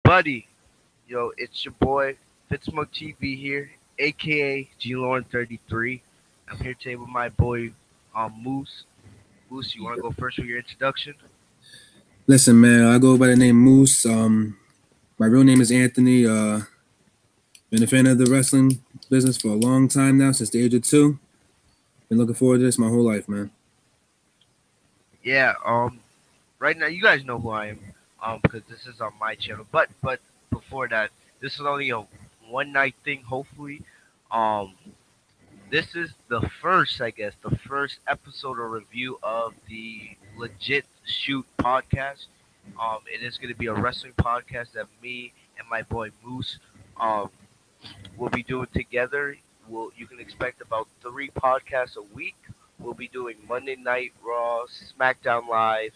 everybody. Yo, it's your boy Fitzmug TV here, aka G Lauren 33. I'm here today with my boy Moose. Moose, you want to go first with your introduction? Listen, man, I go by the name Moose. My real name is Anthony. Been a fan of the wrestling business for a long time now, since the age of 2. Been looking forward to this my whole life, man. Yeah. Right now you guys know who I am. Because this is on my channel. But before that, this is only a one night thing. Hopefully, um, this is the first, I guess, the first episode or review of the Legit Shoot podcast. It is going to be a wrestling podcast that me and my boy Moose um, will be doing together. You can expect about 3 podcasts a week. We'll be doing Monday Night Raw, SmackDown Live,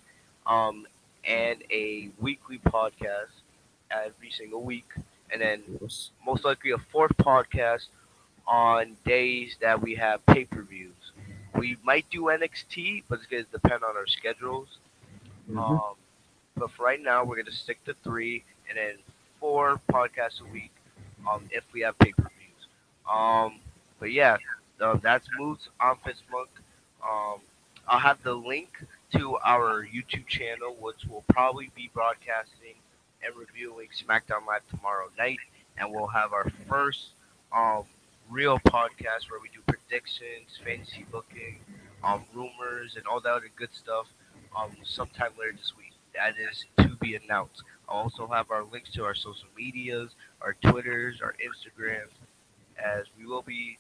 um, and a weekly podcast every single week, and then Of course. most likely a fourth podcast on days that we have pay per views. We might do NXT, but it's going to depend on our schedules. Mm-hmm. Um, but for right now, we're going to stick to 3 and then 4 podcasts a week if we have pay per views. But yeah, that's Moods on Facebook. Um, I'll have the link to our YouTube channel, which will probably be broadcasting and reviewing SmackDown Live tomorrow night. And we'll have our first um, real podcast where we do predictions, fantasy booking, rumors, and all that other good stuff sometime later this week. That is to be announced. I'll also have our links to our social medias, our Twitters, our Instagrams, as we will be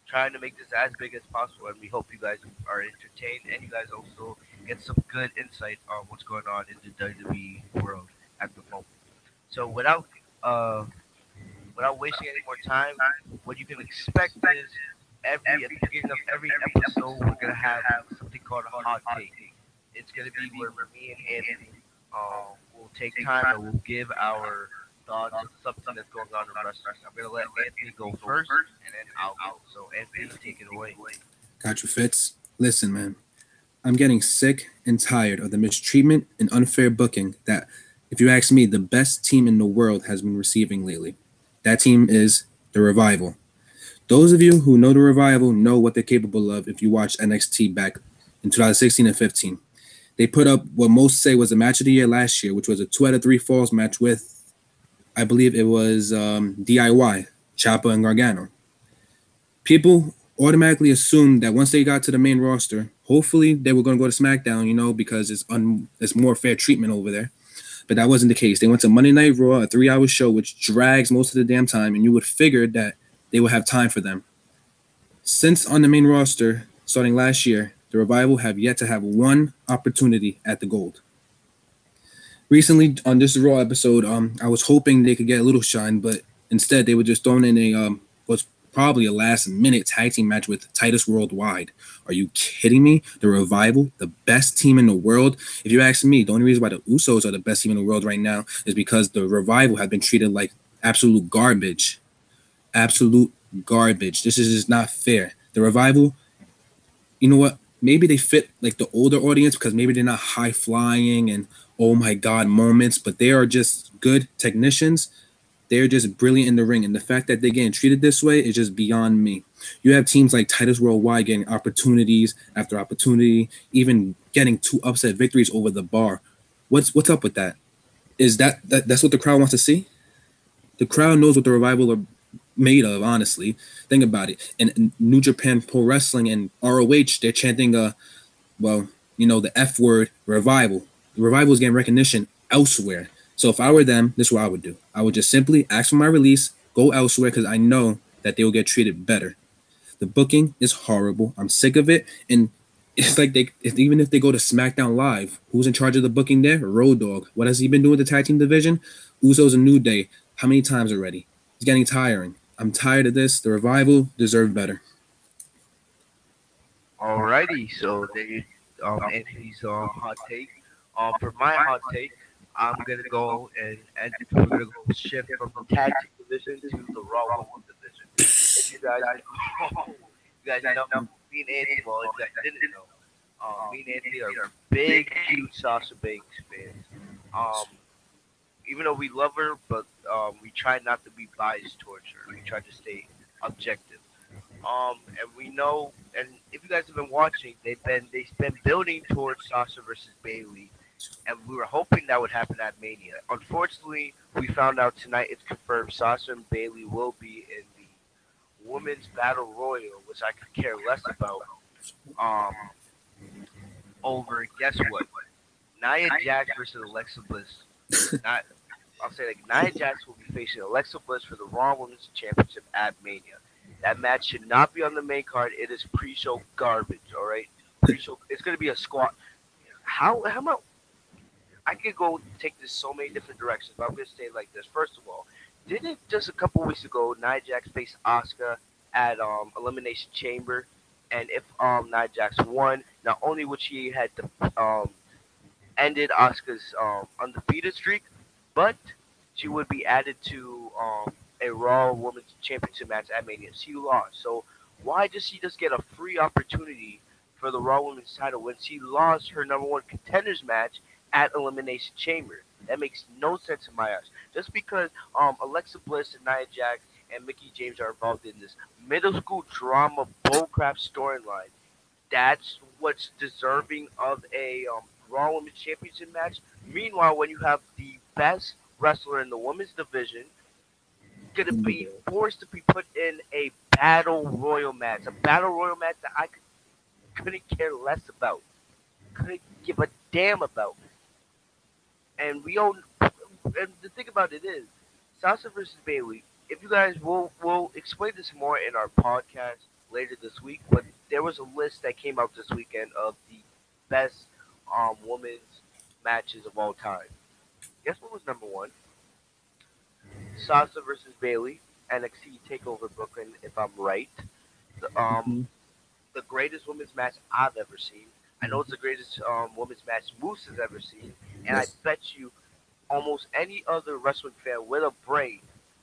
trying to make this as big as possible. And we hope you guys are entertained and you guys also get some good insight on what's going on in the WWE world at the moment. So without wasting any more time, what you can expect is at the beginning of every episode, we're gonna have something called a hot take. It's gonna be where me and Anthony will take time and we'll give our thoughts on something that's going on in wrestling. I'm gonna let Anthony go first, and then I'll go. So Anthony, take it away. Got you, Fitz. Listen, man, I'm getting sick and tired of the mistreatment and unfair booking that, if you ask me, the best team in the world has been receiving lately. That team is the Revival. Those of you who know the Revival know what they're capable of if you watch NXT back in 2016 and 15. They put up what most say was a match of the year last year, which was a 2 out of 3 falls match with, I believe it was DIY, Ciampa and Gargano. People automatically assumed that once they got to the main roster, hopefully they were going to go to SmackDown, because it's more fair treatment over there. But that wasn't the case. They went to Monday Night Raw, a 3-hour show, which drags most of the damn time, and you would figure that they would have time for them. Since on the main roster, starting last year, the Revival have yet to have one opportunity at the gold. Recently, on this Raw episode, I was hoping they could get a little shine, but instead they were just thrown in a was probably a last-minute tag team match with Titus Worldwide. Are you kidding me? The Revival, the best team in the world. If you ask me, the only reason why the Usos are the best team in the world right now is because the Revival have been treated like absolute garbage. Absolute garbage. This is just not fair. The Revival, you know what? Maybe they fit like the older audience because maybe they're not high flying and oh my god moments, but they are just good technicians. They're just brilliant in the ring, and the fact that they're getting treated this way is just beyond me. You have teams like Titus Worldwide getting opportunities after opportunity, even getting 2 upset victories over the Bar. What's up with that? Is that's what the crowd wants to see? The crowd knows what the Revival are made of, honestly. Think about it. And New Japan Pro Wrestling and ROH, they're chanting the F word, Revival. The Revival is getting recognition elsewhere. So if I were them, this is what I would do. I would just simply ask for my release, go elsewhere, because I know that they will get treated better. The booking is horrible. I'm sick of it. And it's like even if they go to SmackDown Live, who's in charge of the booking there? Road Dogg. What has he been doing with the tag team division? Usos and New Day. How many times already? It's getting tiring. I'm tired of this. The Revival deserve better. Alrighty, so there Anthony's hot take. For my hot take, I'm gonna go and we're gonna go shift from the tag team division to the Raw Women's division. If you guys know, you guys know me and Anthony. Well, if you guys didn't know, me and Anthony are big, huge Sasha Banks fans. Um, even though we love her, but we try not to be biased towards her. We try to stay objective. And we know, and if you guys have been watching, they've been building towards Sasha versus Bailey, and we were hoping that would happen at Mania. Unfortunately, we found out tonight it's confirmed Sasha and Bailey will be in the Women's Battle Royal, which I could care less about. Um, over guess what? Nia Jax versus Alexa Bliss. Not, I'll say like Nia Jax will be facing Alexa Bliss for the Raw Women's Championship at Mania. That match should not be on the main card. It is pre-show garbage. All right, pre-show. It's gonna be a squat. How about I could go take this so many different directions, but I'm gonna say it like this. First of all, didn't just a couple weeks ago Nia Jax faced Asuka at Elimination Chamber, and if Nia Jax won, not only would she had ended Asuka's undefeated streak, but she would be added to a Raw Women's Championship match at Mania. She lost, so why does she just get a free opportunity for the Raw Women's title when she lost her number one contenders match at Elimination Chamber? That makes no sense in my eyes. Just because Alexa Bliss and Nia Jax and Mickey James are involved in this middle school drama bullcrap storyline, that's what's deserving of a Raw Women's Championship match. Meanwhile, when you have the best wrestler in the women's division going to be forced to be put in a battle royal match, a battle royal match that couldn't care less about, couldn't give a damn about, and we all. And the thing about it is, Sasha versus Bailey. If you guys will explain this more in our podcast later this week, but there was a list that came out this weekend of the best women's matches of all time. Guess what was number one? Sasha versus Bailey, NXT Takeover Brooklyn. If I'm right, the the greatest women's match I've ever seen. I know it's the greatest women's match Moose has ever seen, and I Yes. bet you almost any other wrestling fan with a brain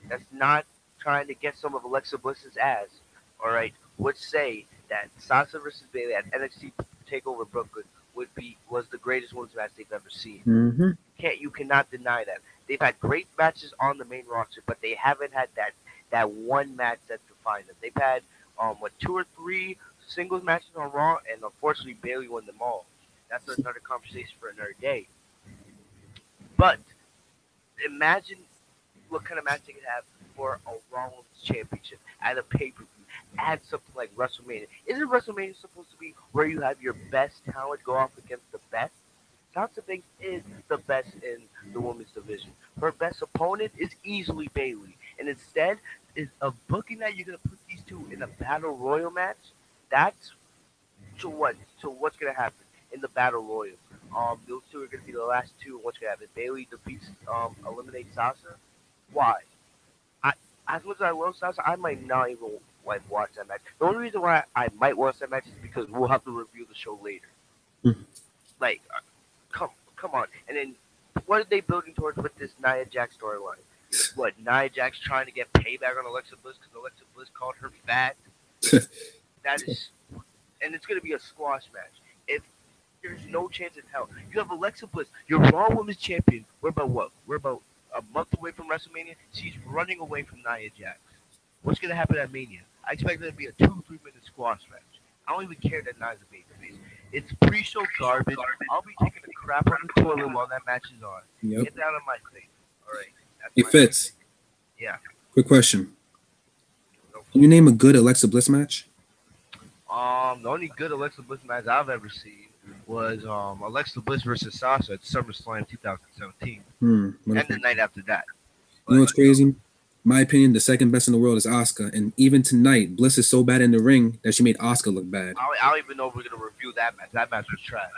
that's not trying to get some of Alexa Bliss's ass, all right, would say that Sasha versus Bailey at NXT Takeover Brooklyn was the greatest women's match they've ever seen. Mm-hmm. You cannot deny that. They've had great matches on the main roster, but they haven't had that one match that defined them. They've had what, two or three singles matches on Raw, and unfortunately Bailey won them all. That's another conversation for another day. But imagine what kind of match they could have for a Raw Women's Championship at a pay per view, at something like WrestleMania. Isn't WrestleMania supposed to be where you have your best talent go off against the best? Sasha Banks is the best in the women's division. Her best opponent is easily Bailey, and instead is of booking that you're gonna put these two in a battle royal match. That's to what? So what's gonna happen in the battle royal? Those two are gonna be the last two. What's gonna happen? Bailey defeats, eliminates Sasha. Why? I as much as I love Sasha, I might not even like watch that match. The only reason why I might watch that match is because we'll have to review the show later. Like, come on. And then what are they building towards with this Nia Jax storyline? What, Nia Jax trying to get payback on Alexa Bliss because Alexa Bliss called her fat? That is, and it's gonna be a squash match. If there's no chance in hell, you have Alexa Bliss, your Raw Women's Champion. We're about what? We're about a month away from WrestleMania. She's running away from Nia Jax. What's gonna happen at Mania? I expect it to be a 2 3 minute squash match. I don't even care that Nia's a babyface. It's pre-show garbage. I'll be taking a crap on the toilet while that match is on. Yep. Get that out of my face. All right. That's It my fits. Yeah. Quick question. Can you name a good Alexa Bliss match? The only good Alexa Bliss match I've ever seen was Alexa Bliss versus Sasha at SummerSlam 2017, Hmm. and the night after that. You know what's crazy? My opinion, the second best in the world is Asuka, and even tonight, Bliss is so bad in the ring that she made Asuka look bad. I don't even know if we're gonna review that match. That match was trash.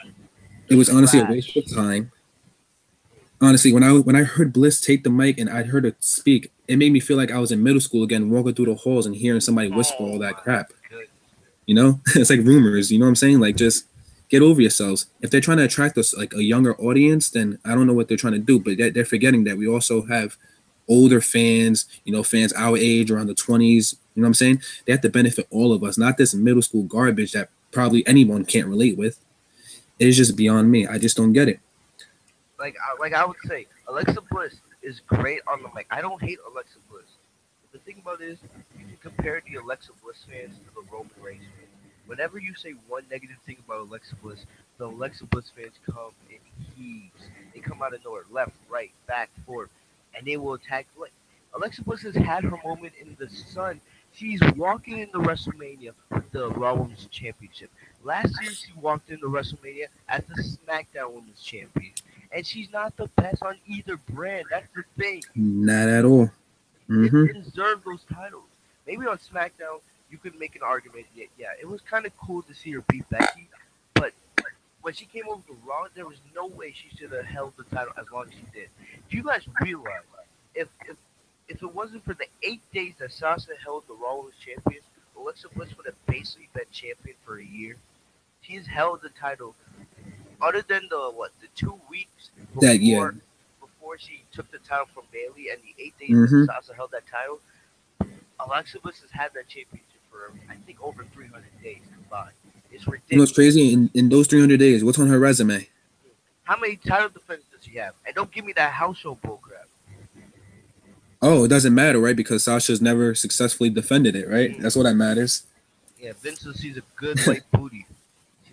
It was honestly a waste of time. Honestly, when I heard Bliss take the mic and I heard her speak, it made me feel like I was in middle school again, walking through the halls and hearing somebody whisper all that crap. Good. You know, it's like rumors. You know what I'm saying? Like, just get over yourselves. If they're trying to attract us like a younger audience, then I don't know what they're trying to do. But they're forgetting that we also have older fans. You know, fans our age, around the 20s. You know what I'm saying? They have to benefit all of us, not this middle school garbage that probably anyone can't relate with. It is just beyond me. I just don't get it. Like I would say, Alexa Bliss is great on the mic. I don't hate Alexa Bliss. The thing about it is, you can compare the Alexa Bliss fans to the Roman Reigns fans. Whenever you say one negative thing about Alexa Bliss, the Alexa Bliss fans come in heaves. They come out of nowhere, left, right, back, forth, and they will attack. Like Alexa Bliss has had her moment in the sun. She's walking into WrestleMania with the Raw Women's Championship. Last year, she walked into WrestleMania as the SmackDown Women's Champion, and she's not the best on either brand. That's the thing. Not at all. It Mm-hmm. deserved those titles. Maybe on SmackDown you could make an argument. Yeah, it was kind of cool to see her beat Becky, but when she came over to Raw, there was no way she should have held the title as long as she did. Do you guys realize if if if it wasn't for the 8 days that Sasha held the Raw Women's Champions, Alexa Bliss would have basically been champion for a year. She's held the title other than the 2 weeks That yeah. before she took the title from Bailey and the 8 days that Mm-hmm. Sasha held that title. Alexa Bliss has had that championship for I think over 300 days combined. It's You know what's ridiculous. crazy? In those 300 days, what's on her resume? How many title defenses does she have? And don't give me that house show bullcrap. Oh, it doesn't matter, right? Because Sasha's never successfully defended it, right? Mm. That's what that matters. Yeah, Vince sees a good white booty.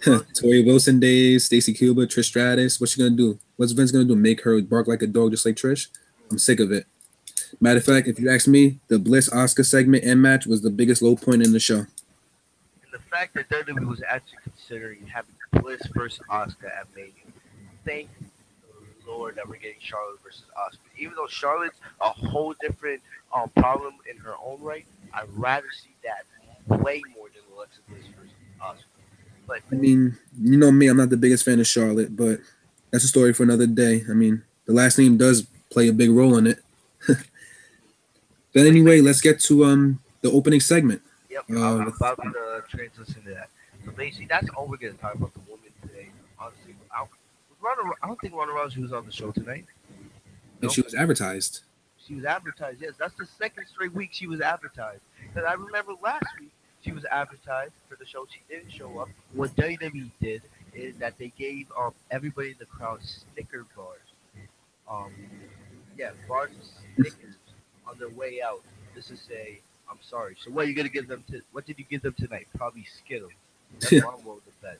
She loves it. Tori Wilson days, Stacy Cuba, Trish Stratus. What's she gonna do? What's Vince gonna do? Make her bark like a dog just like Trish? I'm sick of it. Matter of fact, if you ask me, the Bliss Oscar segment and match was the biggest low point in the show. And the fact that WWE was actually considering having Bliss versus Oscar at Mania. Thank the Lord that we're getting Charlotte versus Oscar. Even though Charlotte's a whole different problem in her own right, I'd rather see that way more than Alexa Bliss versus Oscar. But I mean, you know me, I'm not the biggest fan of Charlotte, but that's a story for another day. I mean, the last name does play a big role in it. But anyway, let's get to the opening segment. yep, I'm Uh, about to transition to that. So basically, that's all we're gonna talk about the woman today. Honestly, I don't think Ronda Rousey was on the show tonight. and No, she was advertised. she was advertised. Yes, that's the second straight week she was advertised. Because I remember last week she was advertised for the show. She didn't show up. What WWE did is that they gave everybody in the crowd Snicker bars. Um, yeah, bars of Snickers on their way out. Just to say, I'm sorry. So what are you gonna give them to? What did you give them tonight? Probably Skittles. That's what I'm willing to bet.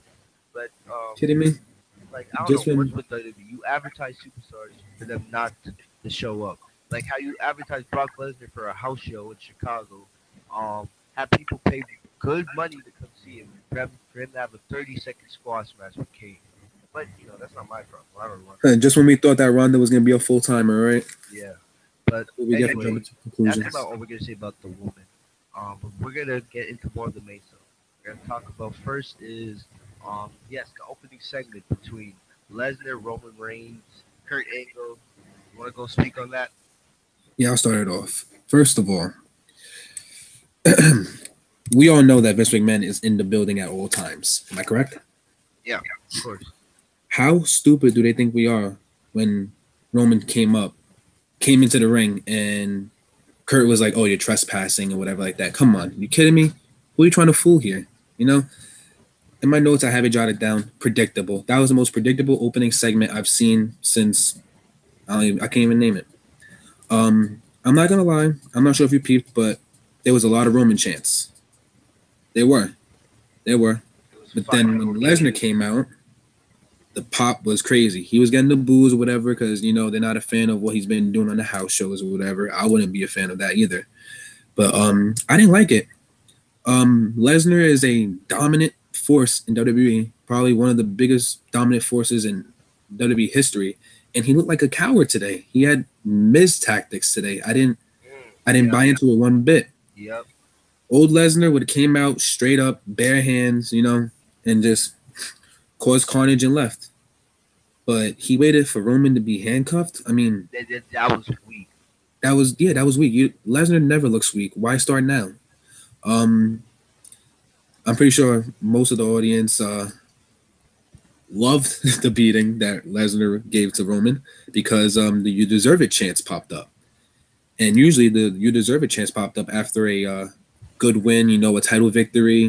But Kidding me? like I don't Just know what's when with WWE. You advertise superstars for them not to show up. Like how you advertise Brock Lesnar for a house show in Chicago. Have people pay good money to come see him for him to have a 30-second squash match with Kane. But that's not my problem. I don't know. just when we thought that Ronda was gonna be a full timer, right? Yeah. But We get to anyway, jump to that's conclusions. about all we're gonna say about the woman. But we're gonna get into more of the main stuff. We're gonna talk about first is yes, the opening segment between Lesnar, Roman Reigns, Kurt Angle. You wanna go speak on that? Yeah, I'll start it off. First of all, we all know that Vince McMahon is in the building at all times. Am I correct? Yeah, of course. How stupid do they think we are when Roman came into the ring, and Kurt was like, "Oh, you're trespassing" or whatever like that? Come on, you kidding me? Who are you trying to fool here? You know. In my notes, I have it jotted down. Predictable. That was the most predictable opening segment I've seen since I can't even name it. I'm not gonna lie. I'm not sure if you peeped, but there was a lot of Roman chants. There were, there were. It was But fire. then when Lesnar came out, the pop was crazy. He was getting the boos or whatever because they're not a fan of what he's been doing on the house shows or whatever. I wouldn't be a fan of that either. But I didn't like it. Lesnar is a dominant force in WWE, probably one of the biggest dominant forces in WWE history, and he looked like a coward today. He had Miz tactics today. I didn't Yep. buy into it one bit. Yep. Old Lesnar would have came out straight up, bare hands, and just caused carnage and left. But he waited for Roman to be handcuffed. I mean, That was weak. that was weak. Lesnar never looks weak. Why start now? Um, I'm pretty sure most of the audience loved the beating that Lesnar gave to Roman because the "You Deserve It" chants popped up, and usually the "You Deserve It" chants popped up after a good win, a title victory.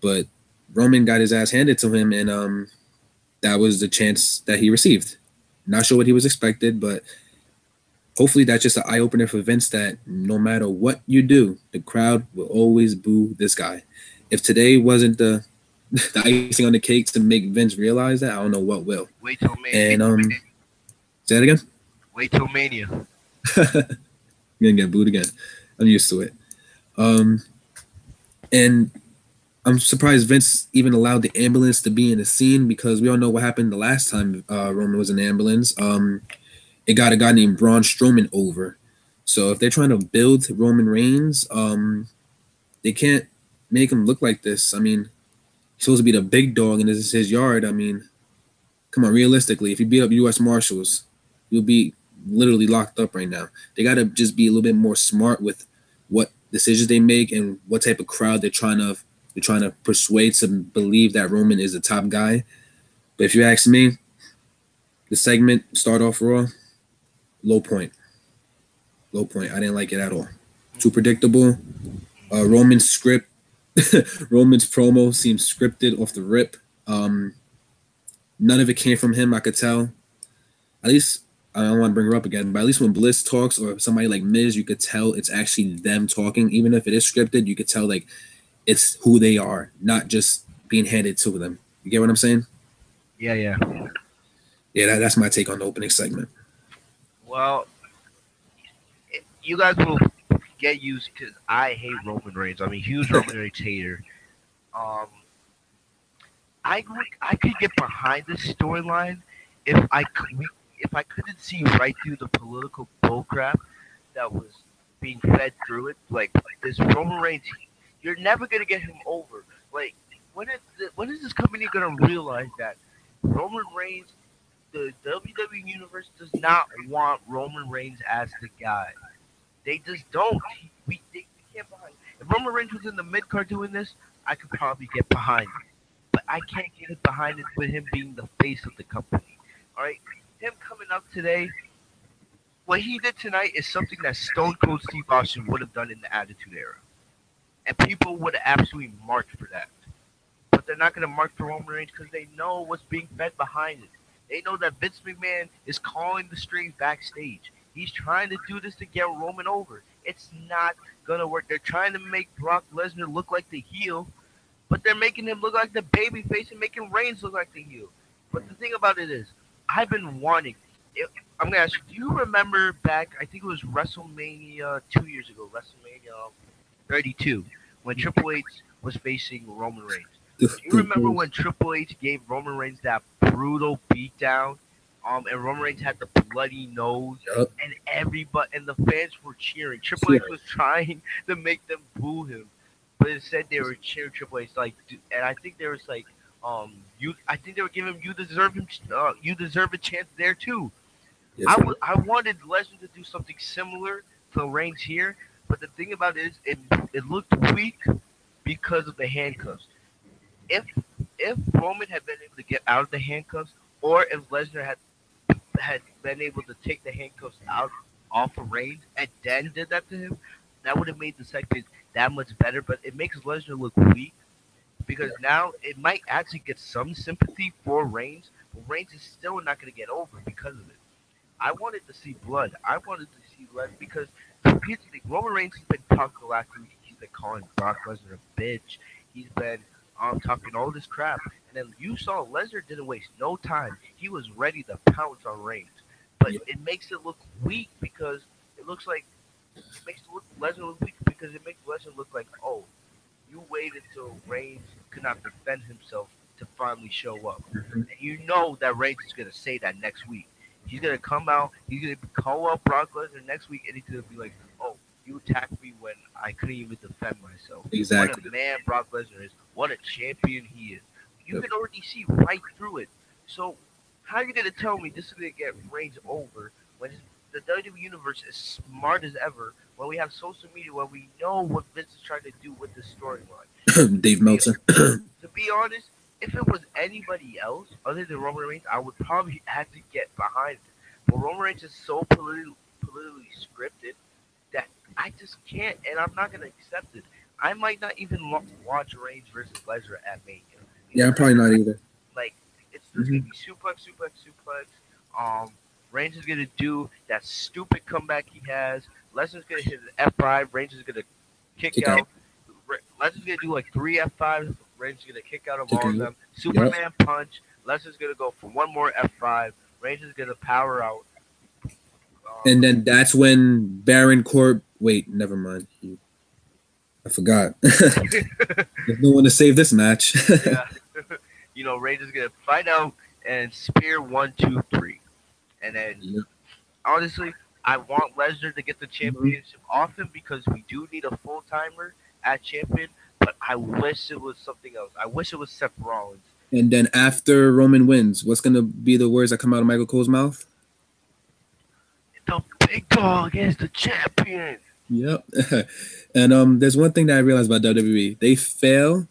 But Roman got his ass handed to him, and that was the chance that he received. Not sure what he was expected, but hopefully that's just an eye opener for Vince that no matter what you do, the crowd will always boo this guy. If today wasn't the icing on the cake to make Vince realize that, I don't know what will. Wait till Mania. And say that again. Wait till Mania. I'm gonna get booed again. I'm used to it. Um, and I'm surprised Vince even allowed the ambulance to be in the scene because we all know what happened the last time Roman was in the ambulance. It got a guy named Braun Strowman over. So if they're trying to build Roman Reigns, they can't make him look like this. I mean, he's supposed to be the big dog and this is his yard. I mean, come on, realistically, if you beat up U.S. Marshals, you'll be literally locked up right now. They got to just be a little bit more smart with what decisions they make and what type of crowd they're trying to persuade to believe that Roman is the top guy. But if you ask me, the segment start off Raw, low point. Low point. I didn't like it at all. Too predictable. Roman's script, Roman's promo seems scripted off the rip. None of it came from him. I could tell. At least I don't want to bring her up again, but at least when Bliss talks or somebody like Miz, you could tell it's actually them talking. Even if it is scripted, you could tell like it's who they are, not just being handed to them. You get what I'm saying? Yeah, yeah. Yeah, that's my take on the opening segment. Well, you guys will get used because I hate Roman Reigns. I'm a huge Roman Reigns hater. Um, I could get behind this storyline if I couldn't see right through the political bullcrap that was being fed through it. Like this Roman Reigns, you're never gonna get him over. Like when is this company gonna realize that Roman Reigns, the WWE universe does not want Roman Reigns as the guy. They just don't. They can't behind. If Roman Reigns was in the mid card doing this, I could probably get behind it. But I can't get it behind it with him being the face of the company. All right, him coming up today, what he did tonight is something that Stone Cold Steve Austin would have done in the Attitude Era, and people would have absolutely marched for that. But they're not going to march for Roman Reigns because they know what's being fed behind it. They know that Vince McMahon is calling the strings backstage. He's trying to do this to get Roman over. It's not gonna work. They're trying to make Brock Lesnar look like the heel, but they're making him look like the baby face and making Reigns look like the heel. But the thing about it is, I've been wanting. I'm gonna ask you. Do you remember back? I think it was WrestleMania 2 years ago, WrestleMania 32, when Triple H was facing Roman Reigns. Do you remember when Triple H gave Roman Reigns that brutal beatdown? And Roman Reigns had the bloody nose, Yep. and everybody and the fans were cheering. Triple H was trying to make them boo him, but instead they were cheering Triple H. Like, and I think there was like, I think they were giving him, you deserve a chance there too. Yes, sir. I wanted Lesnar to do something similar to Reigns here, but the thing about it is, it looked weak because of the handcuffs. If if Roman had been able to get out of the handcuffs, or if Lesnar had been able to take the handcuffs out off of Reigns and then did that to him, that would have made the segment that much better. But it makes Lesnar look weak because now it might actually get some sympathy for Reigns, but Reigns is still not going to get over because of it. I wanted to see blood. I wanted to see blood because here's the thing: Roman Reigns has been talking a lot. He's been calling Brock Lesnar a bitch. He's been talking all this crap, and then you saw Lesnar didn't waste no time. He was ready to pounce on Reigns, but Yeah. it makes it look weak because it looks like it makes Lesnar look weak because it makes Lesnar look like, oh, you waited till Reigns could not defend himself to finally show up, Mhm. and you know that Reigns is gonna say that next week. He's gonna come out. He's gonna call up Brock Lesnar next week, and he's gonna be like, "Oh, you attacked me when I couldn't even defend myself. What a Exactly. man Brock Lesnar is. What a champion he is." You Yep. can already see right through it. So, how are you gonna tell me this is gonna get Reigns over when the WWE universe is smart as ever? When we have social media, when we know what Vince is trying to do with this storyline. Dave To be Meltzer. to be honest, if it was anybody else other than Roman Reigns, I would probably have to get behind it. But Roman Reigns is so politically scripted that I just can't, and I'm not gonna accept it. I might not even watch Reigns versus Lesnar at Mania Yeah, I'm because probably not either. like it's just gonna Hmm. be suplex, suplex, suplex. Um, Reigns is gonna do that stupid comeback he has. Lesnar's gonna hit an F5. Reigns is gonna kick Kick out. out. Lesnar's gonna do like three F5s. Reigns is gonna kick out of Kick all of out. them. Yep. Superman punch. Lesnar's gonna go for one more F5. Reigns is gonna power out. And then that's when Baron Corb. Wait, never mind. I forgot. There's no one to save this match. Yeah, Reigns is gonna fight out and spear 1, 2, 3, and then Yep. honestly, I want Lesnar to get the Mhm. championship off him because we do need a full timer at champion. But I wish it was something else. I wish it was Seth Rollins. And then after Roman wins, what's gonna be the words that come out of Michael Cole's mouth? The big dog is the champion. Yep. And there's one thing that I realized about WWE. They fail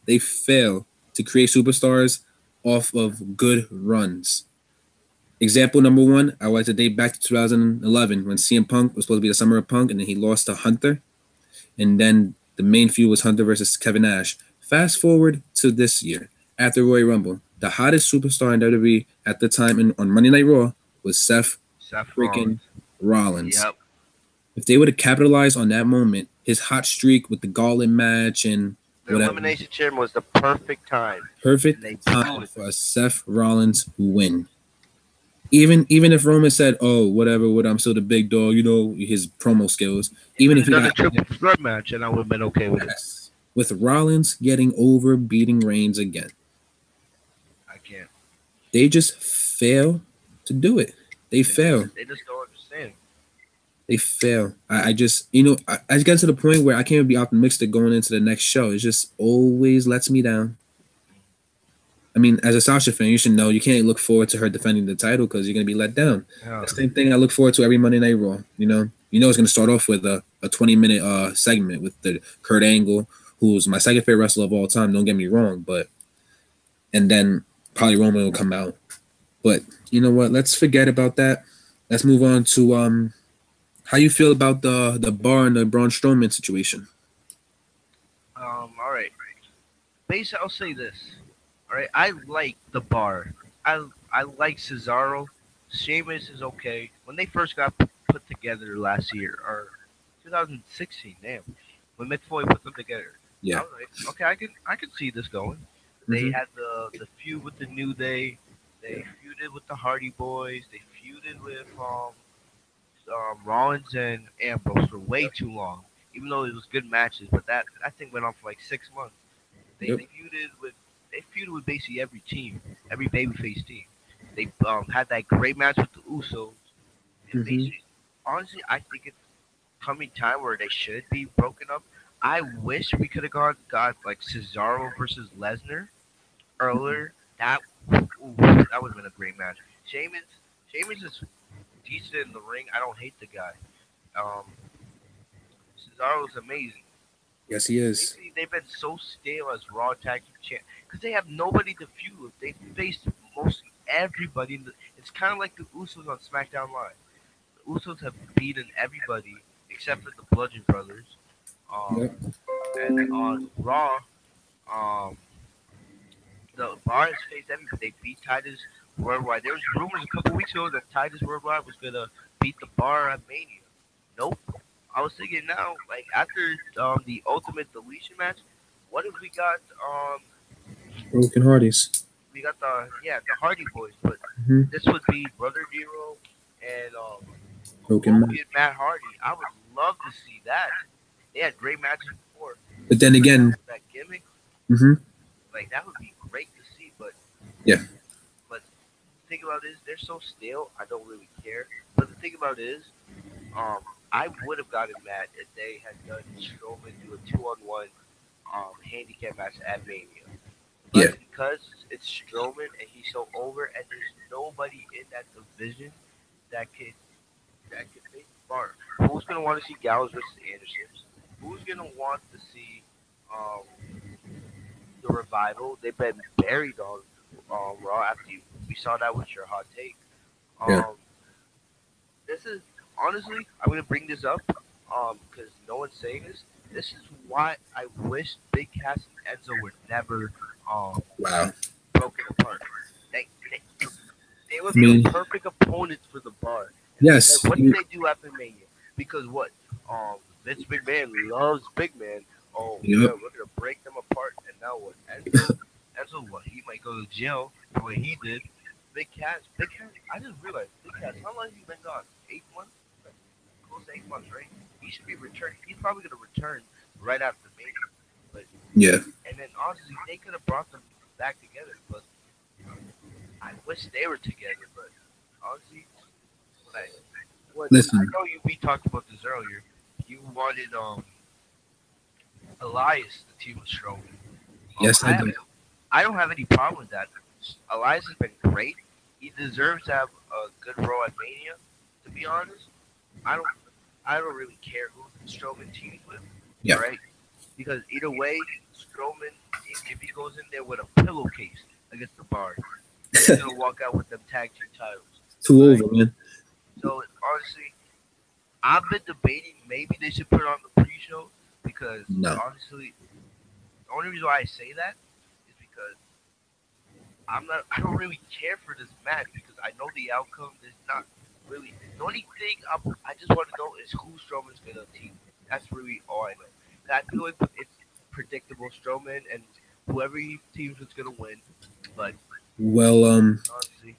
to create superstars off of good runs. Example number one, I like to date back to 2011 when CM Punk was supposed to be the summer of Punk, and then he lost to Hunter. And then the main feud was Hunter versus Kevin Nash. Fast forward to this year, after Royal Rumble, the hottest superstar in WWE at the time on Monday Night Raw was Seth Seth freaking Rollins. Rollins. Yep. If they would have capitalized on that moment, his hot streak with the Gauntlet match and The whatever, elimination chamber was the perfect time, perfect and they time blew it. for a Seth Rollins win. Even if Roman said, "Oh, whatever, what I'm still the big dog," his promo skills. Even if he Done a got triple threat match, and I would have been okay with it. yes, with Rollins getting over, beating Reigns again, I can't. they just fail to do it. They fail. They just don't understand. They fail. I just, I get to the point where I can't be optimistic going into the next show. It just always lets me down. I mean, as a Sasha fan, you should know you can't look forward to her defending the title because you're going to be let down. Yeah. The same thing I look forward to every Monday Night Raw. It's going to start off with a 20-minute segment with the Kurt Angle, who's my second favorite wrestler of all time. Don't get me wrong, and then probably Roman will come out. But you know what? Let's forget about that. Let's move on to how you feel about the bar and the Braun Strowman situation. All right. Basically, I'll say this. All right. I like the bar. I like Cesaro. Sheamus is okay. When they first got put together last year or 2016, damn, when Mick Foley put them together, Yeah. I was like, okay, I can see this going. They had the feud with the New Day. They feuded with the Hardy Boys. They feuded with Rollins and Ambrose for way too long, even though it was good matches. But that thing went on for like 6 months. They Yep. feuded with basically every team, every babyface team. They had that great match with the Usos. And Mhm. basically, honestly, I think it's coming time where they should be broken up. I wish we could have got like Cesaro versus Lesnar earlier. That would have been a great match. Sheamus is decent in the ring. I don't hate the guy. Um, Cesaro is amazing. Yes, he is. Basically, they've been so stale as Raw Tag Team Champ because they have nobody to feud with. They faced mostly everybody. It's kind of like the Usos on SmackDown Live. The Usos have beaten everybody except for the Bludgeon Brothers. Yep. And on Raw, um, the Bar has faced everybody. They beat Titus Worldwide. There was rumors a couple weeks ago that Titus Worldwide was gonna beat the Bar at Mania. Nope. I was thinking now, like after the Ultimate Deletion match, what if we got Broken Hardys. the Hardy Boys, but Mhm. this would be Brother Zero and Broken. Logan Matt Hardy. I would love to see that. They had great matches before. But then again, That gimmick, mhm. like that would be great to see. But Yeah. but the thing about it is they're so stale. I don't really care. But the thing about it is, I would have gotten mad if they had done Strowman do a 2-on-1 handicap match at Mania. But Yeah. because it's Strowman and he's so over, and there's nobody in that division that could make the bar. Who's gonna want to see Gallows versus Anderson? Who's gonna want to see um, the Revival? They've been buried on Raw after we saw that with your hot take. Yeah. This is honestly, I'm gonna bring this up because no one's saying this. This is why I wish Big Cass and Enzo were never Wow. broken apart. They They would I be the mean, perfect opponents for the bar. And then yes, what do they do after Mania? Because what? Vince McMahon loves big man. Oh yeah, yep. we're gonna break them apart. And now what? Enzo, what? He might go to jail for what he did. Big Cat. I just realized Big Cat. How long has he been gone? 8 months. Like, close to 8 months, right? He should be returning. He's probably gonna return right after Mania. But Yeah. and then honestly, they could have brought them back together. But I wish they were together. But honestly, what I what I Listen, know you we talked about this earlier. You wanted Elias to team with Strowman. yes, I do. I don't have any problem with that. Elias has been great. He deserves to have a good role at Mania. To be honest, I don't I don't really care who Strowman teams with, Yeah. right? Because either way, Strowman, if he goes in there with a pillowcase against the bar, he's gonna walk out with them tag team titles, Too right? over, man. So honestly, I've been debating maybe they should put it on the pre-show because No. honestly, the only reason why I say that is because I don't really care for this match because I know the outcome is not really. The only thing I just want to know is who Strowman's gonna team. That's really all I know. And I feel like it's predictable Strowman and whoever he teams is gonna win. But Well, honestly,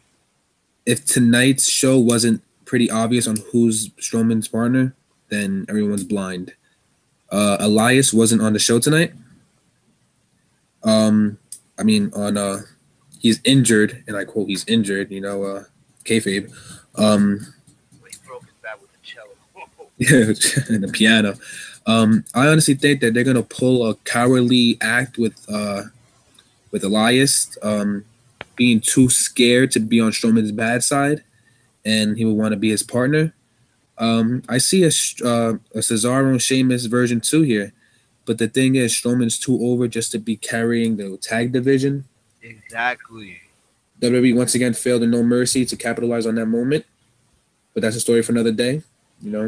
if tonight's show wasn't pretty obvious on who's Strowman's partner, then everyone's blind. Elias wasn't on the show tonight. Um, I mean, on he's injured, and I quote, he's injured. Kayfabe. Um, when he broke his back with the cello. and the piano. I honestly think that they're gonna pull a cowardly act with Elias, being too scared to be on Strowman's bad side, and he would want to be his partner. I see a Cesaro and Sheamus version 2 here, but the thing is, Strowman's too over just to be carrying the tag division. Exactly. WWE once again failed in No Mercy to capitalize on that moment, but that's a story for another day. You know,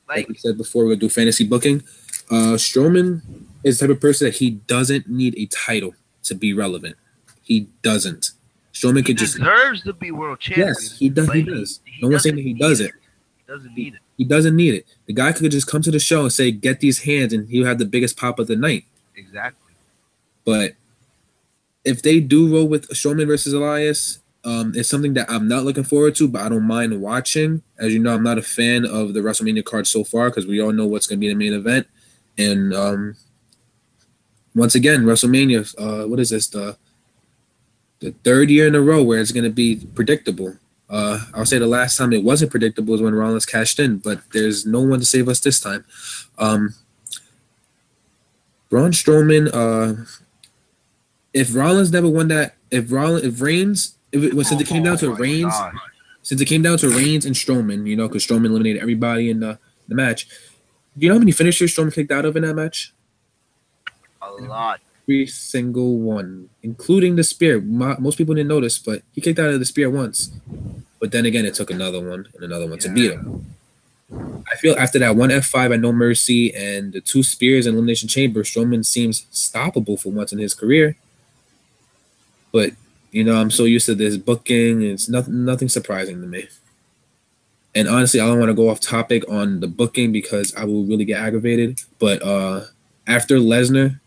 like Like we said before, we're gonna do fantasy booking. Strowman is the type of person that he doesn't need a title to be relevant. He doesn't. Strowman he could just, deserves to be world yes, champion, he does. but He he does. he No one's saying doesn't that he need does it. it. He doesn't He, need it. he doesn't need it. The guy could just come to the show and say, "Get these hands," and he'll have the biggest pop of the night. Exactly. But if they do roll with Strowman versus Elias, it's something that I'm not looking forward to, but I don't mind watching. As you know, I'm not a fan of the WrestleMania card so far because we all know what's going to be the main event. And once again, WrestleMania, what is this? The third year in a row where it's going to be predictable. I'll say the last time it wasn't predictable was when Rollins cashed in, but there's no one to save us this time. Um, Braun Strowman, if Rollins never won that, if Reigns, since it came down Oh to my Reigns, gosh. since it came down to Reigns and Strowman, because Strowman eliminated everybody in the match. Do you know how many finishers Strowman kicked out of in that match? A lot. Every single one, including the spear. Most people didn't notice, but he kicked out of the spear once. But then again, it took another one and another one to beat Yeah. him. I feel after that one F5 at No Mercy and the two spears in Elimination Chamber, Strowman seems stoppable for once in his career. But I'm so used to this booking; it's nothing surprising to me. And honestly, I don't want to go off topic on the booking because I will really get aggravated. But after Lesnar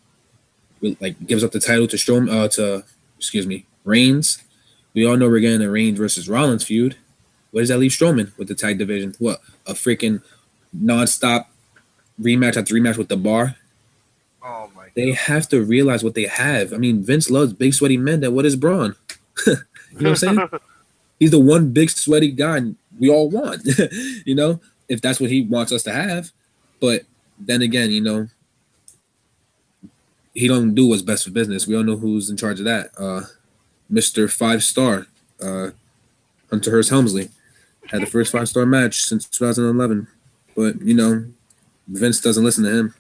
gives up the title to Reigns, we all know we're getting a Reigns versus Rollins feud. Where does that leave Strowman with the tag division? What, a freaking nonstop rematch after rematch with the Bar? Oh my They have to realize what they have. I mean, Vince loves big sweaty men. That what is Braun? You know what I'm saying? god. He's the one big sweaty guy we all want. If that's what he wants us to have. But then again, he don't do what's best for business. We all know who's in charge of that. Mr. 5 Star, Hunter Hearst Helmsley, had the first 5 star match since 2011. But Vince doesn't listen to him.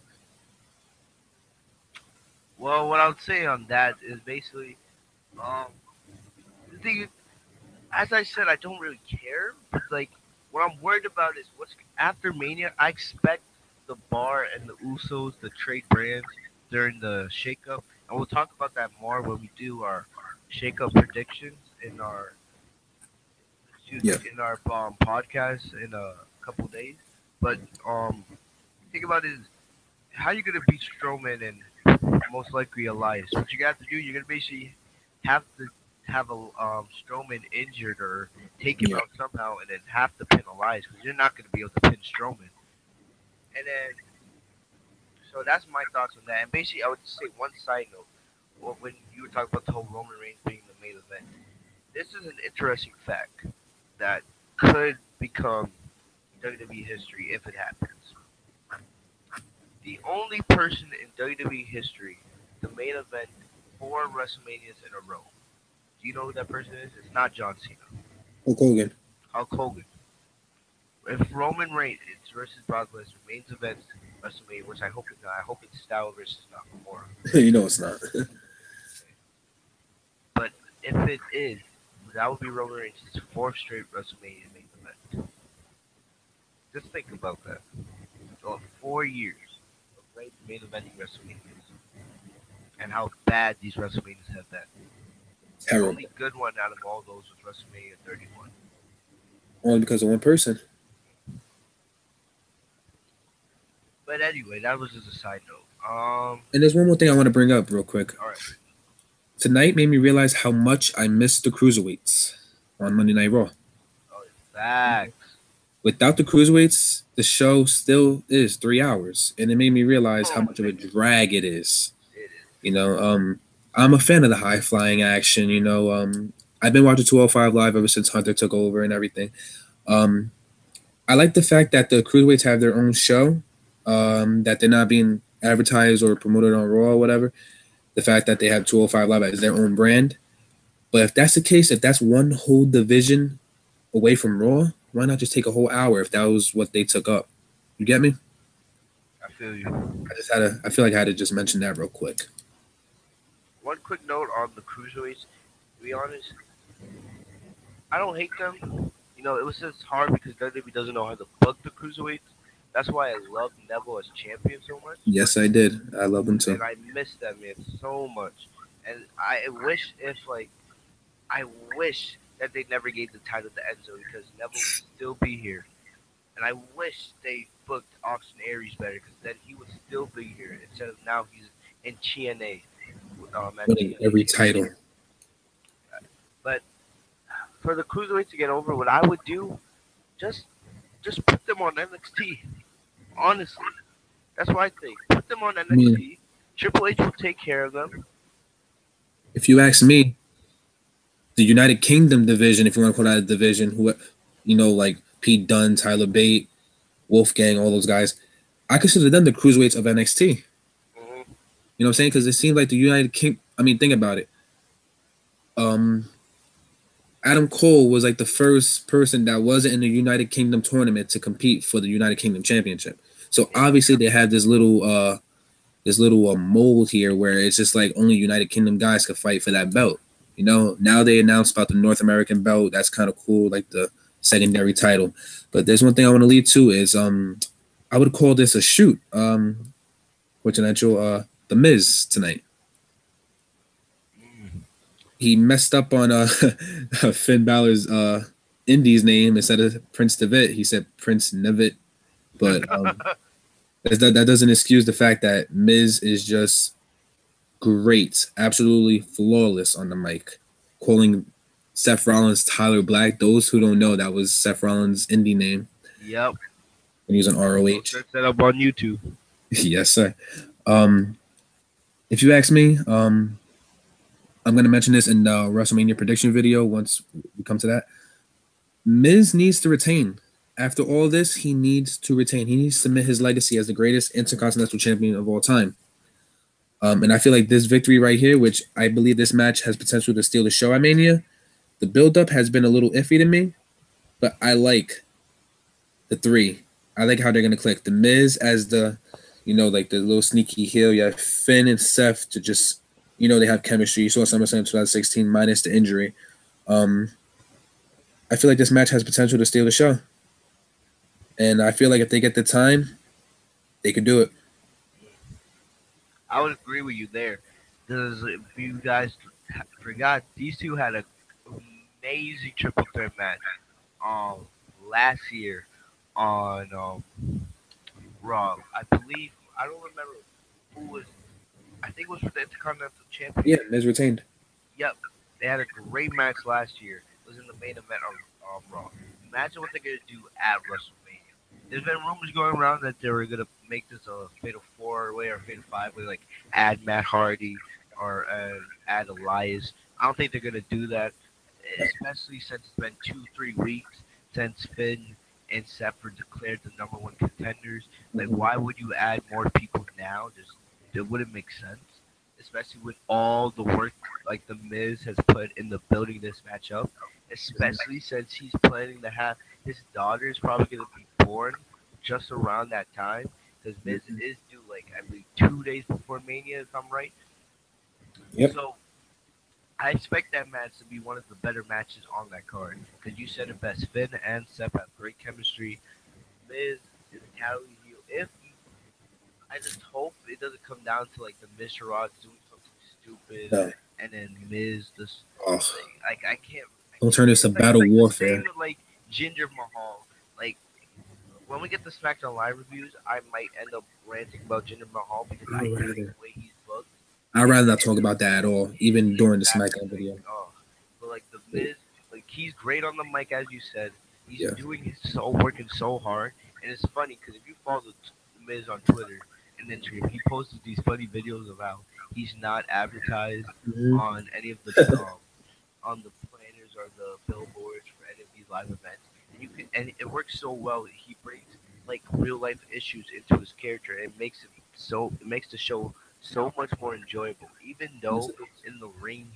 Well, what I would say on that is basically, um, the thing is, as I said, I don't really care. But like, what I'm worried about is what's after Mania. I expect the Bar and the Usos to trade brands during the shakeup, and we'll talk about that more when we do our shakeup predictions in our Yeah. in our podcast in a couple days. But think about it: is how you gonna beat Strowman and most likely Elias? What you got to do, you're gonna basically have to have a Strowman injured or take him Yeah. out somehow, and then have to pin Elias because you're not gonna be able to pin Strowman. And then, so that's my thoughts on that. And basically, I would just say one side note. Well, when you were talking about the whole Roman Reigns being the main event, this is an interesting fact that could become WWE history if it happens. The only person in WWE history to main event 4 WrestleManias in a row. Do you know who that person is? It's not John Cena. Hulk Hogan. Hulk Hogan. If Roman Reigns versus Brock Lesnar main event WrestleMania, which I hope it's not. I hope it's Styles versus Nakamura. You know it's not. But if it is, that would be Roman Reigns' fourth straight WrestleMania main event. Just think about that. So 4 years of main eventing WrestleManias and how bad these WrestleManias have been. The Terrible. only good one out of all those was WrestleMania 31. Only because of one person. But anyway, that was just a side note. And there's one more thing I want to bring up real quick. All right. Tonight made me realize how much I missed the cruiserweights on Monday Night Raw. Oh, facts. Without the cruiserweights, the show still is 3 hours, and it made me realize how much of a drag it is. It is. You know, I'm a fan of the high flying action. You know, I've been watching 205 Live ever since Hunter took over and everything. I like the fact that the cruiserweights have their own show, that they're not being advertised or promoted on Raw or whatever. The fact that they have 205 Live as their own brand. But if that's the case, if that's one whole division away from Raw, why not just take a whole hour if that was what they took up? You get me? I feel you. I feel like I had to just mention that real quick. One quick note on the cruiserweights. To be honest, I don't hate them. You know, it was just hard because WWE doesn't know how to book the cruiserweights. That's why I love Neville as champion so much. Yes, I did. I love them too. And I miss that man so much. And I wish I wish that they never gave the title to Enzo because Neville would still be here. And I wish they booked Austin Aries better because then he would still be here instead of now he's in TNA. Winning every title. But for the cruiserweights to get over, what I would do, just put them on NXT. Honestly, that's what I think. Put them on NXT. Triple H will take care of them. If you ask me, the United Kingdom division, if you want to call that a division, who, you know, like Pete Dunne, Tyler Bate, Wolfgang, all those guys, I consider them the cruiserweights of NXT. Mm-hmm. You know what I'm saying? Because it seems like the United Kingdom. I mean, think about it. Adam Cole was like the first person that wasn't in the United Kingdom tournament to compete for the United Kingdom Championship. So obviously they have this little mold here where it's just like only United Kingdom guys could fight for that belt. You know, now they announced about the North American belt. That's kind of cool, like the secondary title. But there's one thing I want to lead to is I would call this a shoot. The Miz tonight. He messed up on Finn Balor's Indies name. Instead of Prince Devitt, he said Prince Nevitt. But that doesn't excuse the fact that Miz is just great, absolutely flawless on the mic, calling Seth Rollins Tyler Black. Those who don't know, that was Seth Rollins' indie name. Yep. When he was on ROH. Search that up on YouTube. Yes, sir. If you ask me, I'm going to mention this in the WrestleMania prediction video once we come to that. Miz needs to retain. After all this, he needs to retain. He needs to cement his legacy as the greatest intercontinental champion of all time. And I feel like this victory right here, which I believe this match has potential to steal the show at Mania, the build-up has been a little iffy to me, but I like the three. I like how they're going to click. The Miz as the, you know, like the little sneaky heel. You have Finn and Seth to just, you know, they have chemistry. You saw SummerSlam 2016 minus the injury. I feel like this match has potential to steal the show. And I feel like if they get the time, they could do it. I would agree with you there. Because if you guys forgot, these two had an amazing triple threat match um last year on Raw. I believe I don't remember who was. I think it was for the Intercontinental Yeah, Championship. Miz retained. Yep, they had a great match last year. It was in the main event of Raw. Imagine what they're gonna do at WrestleMania. There's been rumors going around that they were gonna make this a Fatal Four Way or Fatal Five Way, like add Matt Hardy or add Elias. I don't think they're gonna do that, especially since it's been 2 3 weeks since Finn and Seth were declared the number one contenders. Like, Hmm. why would you add more people now? Just it wouldn't make sense, especially with all the work like the Miz has put in the building this match up. Especially since he's planning to have his daughter is probably going to be born just around that time, because Miz is due like I believe 2 days before Mania, if I'm right. Yep. So I expect that match to be one of the better matches on that card, because you said it best. Finn and Seth have great chemistry. Miz is casually heel. If I just hope it doesn't come down to like the Miz Rod doing something stupid, No. and then Miz this Oh, like I can't. don't turn this to It's battle like the same warfare. with like Ginger Mahal. Like when we get the SmackDown Live reviews, I might end up ranting about Jinder Mahal because I I'd hate rather, the way he's booked. I'd And rather not talk about that at all, even during the exactly SmackDown like video. but like the Miz, like he's great on the mic as you said. He's Yeah. doing his working so hard, and it's funny because if you follow the Miz on Twitter and Instagram, he posts these funny videos of how he's not advertised Hmm. on any of the on the planners or the billboards for any of these live events. And you can and it works so well that he brings like real life issues into his character and it makes the show so much more enjoyable. Even though in the ring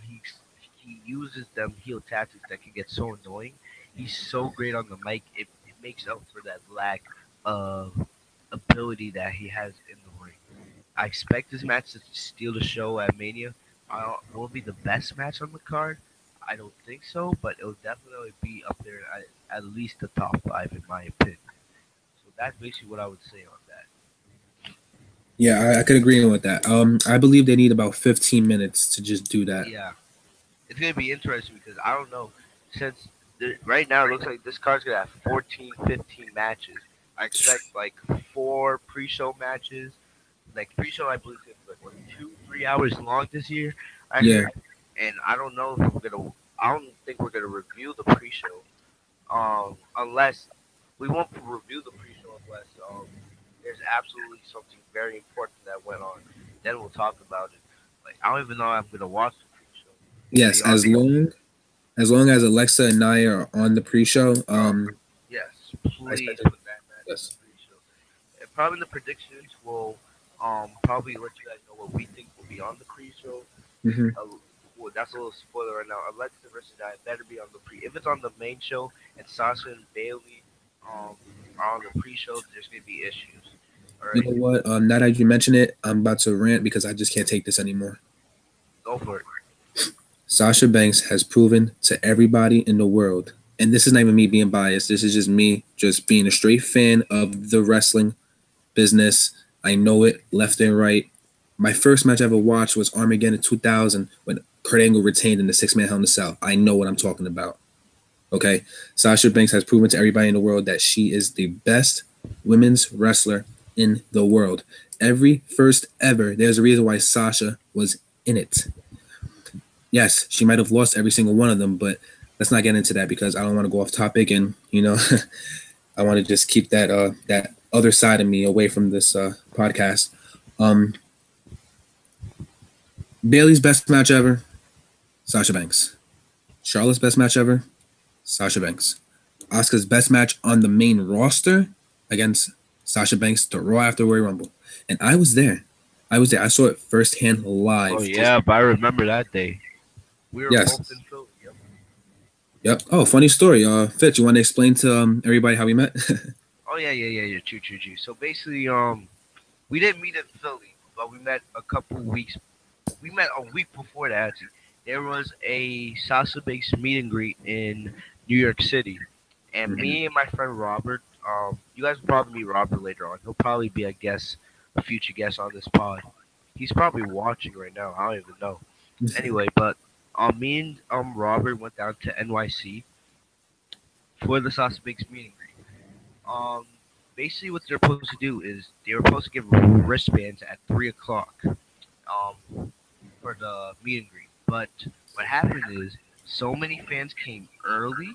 he uses them heel tactics that can get so annoying, he's so great on the mic. It makes up for that lack of ability that he has in the ring. I expect this match to steal the show at Mania. Will it be the best match on the card? I don't think so, but it'll definitely be up there at least the top five in my opinion. So that's basically what I would say on that. Yeah, I could agree with that. I believe they need about 15 minutes to just do that. Yeah, it's gonna be interesting because I don't know since right now it looks like this card's gonna have 14, 15 matches. I expect like 4 pre-show matches. Like pre-show, I believe it's like what 2 3 hours long this year. I Yeah, heard, and I don't know if we're gonna. I don't think we're gonna review the pre-show, unless we won't review the pre-show unless there's absolutely something very important that went on. Then we'll talk about it. Like I don't even know if I'm gonna watch the pre-show. Are yes, you on the? as long as Alexa and Nia are on the pre-show, Oh, yes. I expect Please it. put that match on the Yes. pre-show. And probably the predictions will probably let you guys know what we think will be on the pre-show. Hmm. uh, well, that's a little spoiler right now. Alexa versus Nia better be on the pre. If it's on the main show and Sasha and Bailey um, are on the pre-show, there's gonna be issues. All You right, know what? Now that you mention it, I'm about to rant because I just can't take this anymore. go for it. Sasha Banks has proven to everybody in the world, and this is not even me being biased. This is just me, just being a straight fan of the wrestling business. I know it left and right. My first match I ever watched was Armageddon 2000 when Kurt Angle retained in the six-man Hell in a Cell. I know what I'm talking about. Okay, Sasha Banks has proven to everybody in the world that she is the best women's wrestler in the world. Every first ever, there's a reason why Sasha was in it. Yes, she might have lost every single one of them, but let's not get into that because I don't want to go off topic, and I want to just keep that other side of me away from this podcast. Um, Bailey's best match ever, Sasha Banks. Charlotte's best match ever, Sasha Banks. Asuka's best match on the main roster against Sasha Banks, the Raw after Royal Rumble, and I was there. I was there. I saw it firsthand Oh live. Just yeah, but I remember that day. We were both yes, in Philly. Yep. yep. Oh, funny story. Fitz, you want to explain to everybody how we met? Oh yeah. True, true, true. So basically, we didn't meet in Philly, but we met a couple weeks. We met a week before that. Actually, there was a Sasha Banks meet and greet in New York City, and Mhm. me and my friend Robert. You guys will probably meet Robert later on. He'll probably be a future guest on this pod. He's probably watching right now. I don't even know. Anyway, but me and Robert went down to NYC for the Sasha Banks meet and greet. Um, Basically, what they're supposed to do is they were supposed to give wristbands at 3 o'clock. For the meet and greet. But what happened is so many fans came early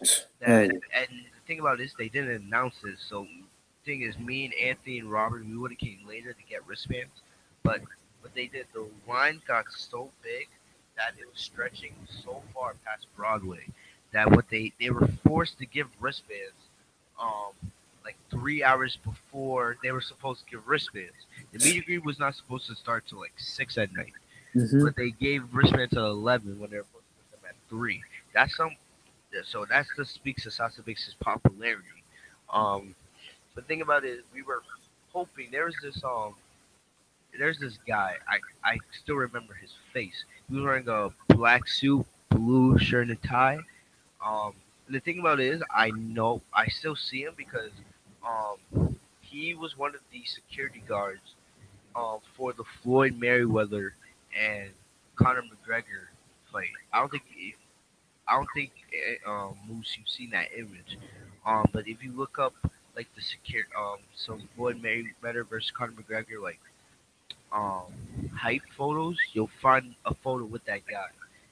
Oh, that, and the thing about this, they didn't announce this. So the thing is, me and Anthony and Robert, we would have came later to get wristbands. But what they did, the line got so big that it was stretching so far past Broadway that what they were forced to give wristbands um like 3 hours before they were supposed to give wristbands. The meet and greet was not supposed to start till like 6 at night, mm-hmm. but they gave wristbands at 11 when they were supposed to give them at 3. That's some. So that just speaks to Sasha Banks' popularity. Um, the thing about it is, we were hoping there's this guy. I still remember his face. He was wearing a black suit, blue shirt and tie. And the thing about it is, I know I still see him because he was one of the security guards for the Floyd Mayweather and Conor McGregor fight. I don't think Moose, you've seen that image. But if you look up like the secure some Floyd Mayweather versus Conor McGregor um hype photos, you'll find a photo with that guy.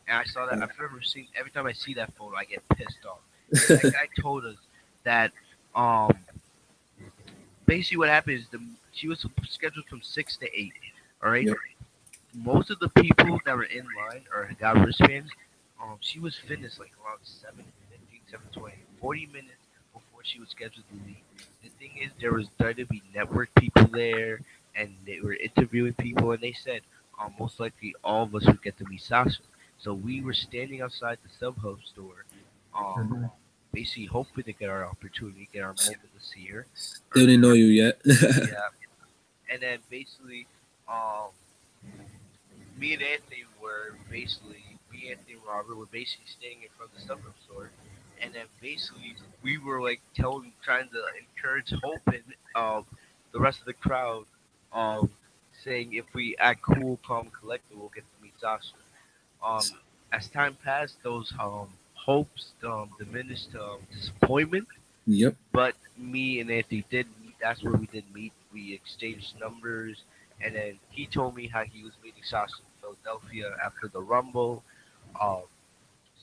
And I saw that. I've never seen. Every time I see that photo, I get pissed off. And that guy told us that um basically what happened is the she was scheduled from 6 to 8. All right. Yep. Most of the people that were in line or got wristbands, she was finished like around 7:15, 7:20, 40 minutes before she was scheduled to leave. The thing is, there was WWE Network people there, and they were interviewing people, and they said most likely all of us would get to meet Sasha. So we were standing outside the SubHub store, um, Mhm. basically hoping to get our opportunity, get our moment to see her. Still didn't know you yet. Yeah, and then basically, um, me and Anthony were basically me, Anthony, and Robert were basically staying in front of the suburb store, and then basically we were like trying to encourage hope in the rest of the crowd, um, saying if we act cool, calm, and collected, we'll get to meet Sasha. Um, as time passed, those hopes diminished to disappointment. Yep. But me and Anthony did meet. That's where we did meet. We exchanged numbers, and then he told me how he was meeting Sasha in Philadelphia after the Rumble. Um,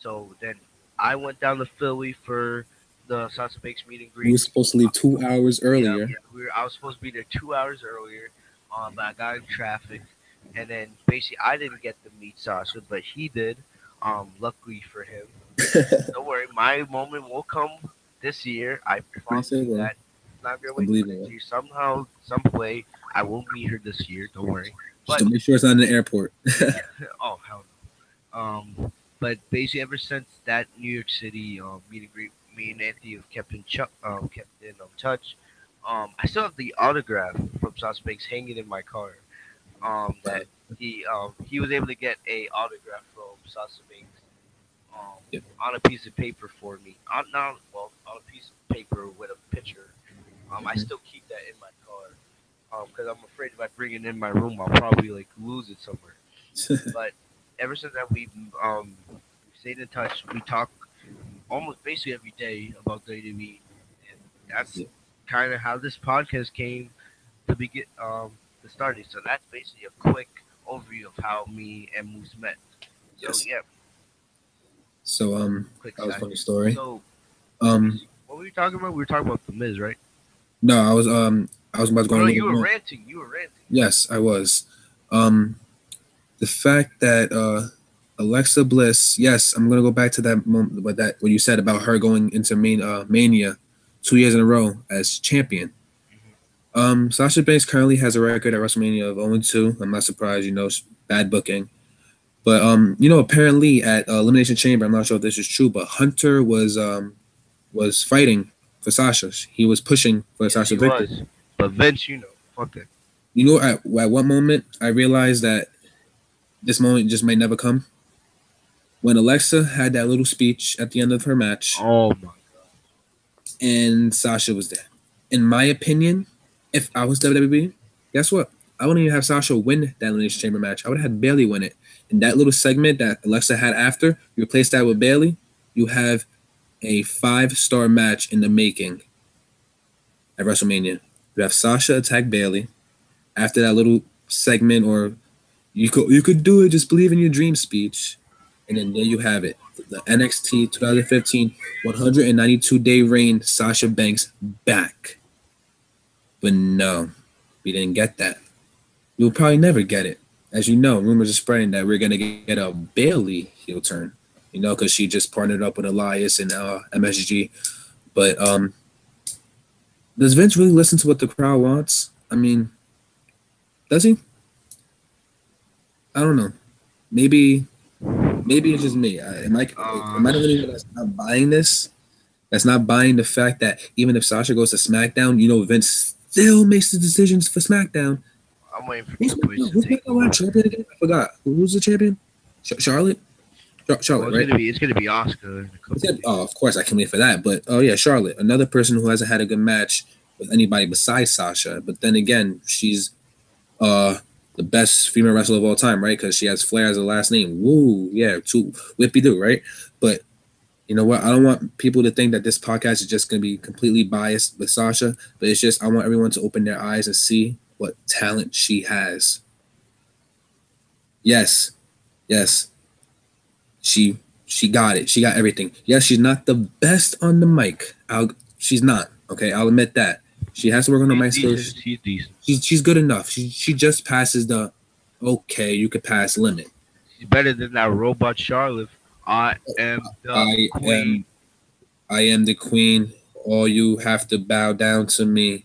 so then I went down to Philly for the Sasha Banks meet and You were greet. supposed to leave 2 hours Yeah, earlier. I was supposed to be there 2 hours earlier, but I got in traffic, and then basically I didn't get to meet Sasha, but he did. Luckily for him. Don't worry, my moment will come this year. I Pretty promise you simple. that. It's not gonna I wait till believe in next it. year. Somehow, some way, I will meet her this year. Don't worry. Just But to make sure it's not in the airport. oh hell no. But basically, ever since that New York City meet and greet, me and Anthony have kept in touch. I still have the autograph from Sasha Banks hanging in my car. That he was able to get a autograph from Sasha Banks Yep. on a piece of paper for me. Not well, on a piece of paper with a picture. I Mhm. still keep that in my car because I'm afraid if I bring it in my room, I'll probably like lose it somewhere. But ever since that, we've stayed in touch. We talk almost basically every day about WWE, and that's Yeah. kind of how this podcast came to begin to starting. So that's basically a quick overview of how me and Moose met. So Yes. yeah, So quick that was a side. funny story. So Um what were we talking about? We were talking about the Miz, right? no, I was about to go Oh on no, a you little were more. ranting. You were ranting. Yes, I was. Um the fact that Alexa Bliss, yes, I'm gonna go back to that moment, what you said about her going into Mania 2 years in a row as champion. Hmm. Sasha Banks currently has a record at WrestleMania of 0-2. I'm not surprised, bad booking. But apparently at Elimination Chamber, I'm not sure if this is true, but Hunter was fighting for Sasha. He was pushing for Yes, Sasha he victory. was. But Vince, fuck it. At what moment I realized that this moment just might never come? When Alexa had that little speech at the end of her match, Oh my god. and Sasha was there. In my opinion, if I was WWE, guess what? I wouldn't even have Sasha win that Elimination Chamber match. I would have had Bailey win it. And that little segment that Alexa had after, you replace that with Bailey, you have a 5-star match in the making at WrestleMania. You have Sasha attack Bailey after that little segment, or you could do it. Just believe in your dream speech, and then there you have it. The NXT 2015 192-day reign. Sasha Banks back, but no, we didn't get that. We'll probably never get it. As you know, rumors are spreading that we're gonna get a Bailey heel turn. Because she just partnered up with Elias and MSG. But does Vince really listen to what the crowd wants? I mean, does he? I don't know. Maybe maybe it's just me. Am I the only one that's not buying this? That's not buying the fact that even if Sasha goes to SmackDown, Vince still makes the decisions for SmackDown. I'm waiting for Who's Triple H to who's take SmackDown over. champion again? I forgot. Who's the champion? Charlotte. Well, Charlotte, right? it's gonna be Oscar in a couple of Oh, weeks. of course, I can wait for that. But oh yeah, Charlotte, another person who hasn't had a good match with anybody besides Sasha. But then again, she's the best female wrestler of all time, right? Because she has Flair as a last name. Woo, yeah, too whippy do, right? But you know what? I don't want people to think that this podcast is just gonna be completely biased with Sasha. But it's just I want everyone to open their eyes and see what talent she has. Yes, yes, she she got it. She got everything. Yes, she's not the best on the mic. She's not. Okay, I'll admit that. She has to work on the She's mic decent. skills. She's decent. She's good enough. She just passes the okay, you could pass limit. She's better than that robot Charlotte. I am the I queen. am I am the queen. All you have to bow down to me.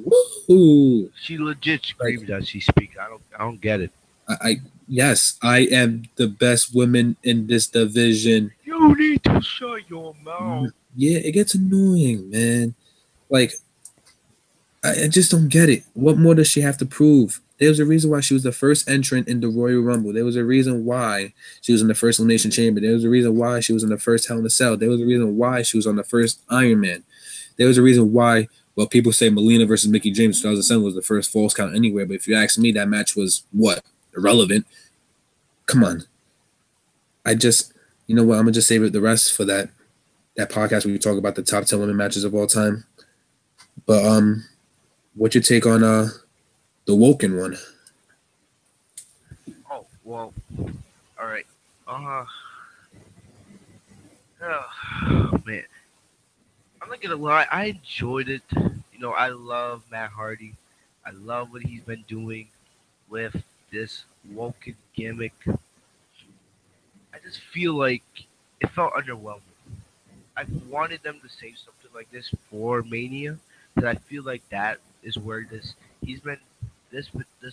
Woohoo! She legit Like screams as she speaks. I don't get it. I yes, I am the best woman in this division. You need to shut your mouth. Yeah, it gets annoying, man. Like I just don't get it. What more does she have to prove? There was a reason why she was the first entrant in the Royal Rumble. There was a reason why she was in the first Elimination Chamber. There was a reason why she was in the first Hell in a Cell. There was a reason why she was on the first Iron Man. There was a reason why. Well, people say Melina versus Mickey James 2007 was the first false count anywhere, but if you ask me, that match was what irrelevant. Come on, I just you know what? I'm gonna just save it the rest for that podcast where we talk about the top 10 women matches of all time. But what's your take on the Woken one? Oh well. All right. Uh. Oh, man. I'm not gonna lie. I enjoyed it. I love Matt Hardy. I love what he's been doing with this Woken gimmick. I just feel like it felt underwhelming. I wanted them to say something like this for Mania, because I feel like that is where this he's been this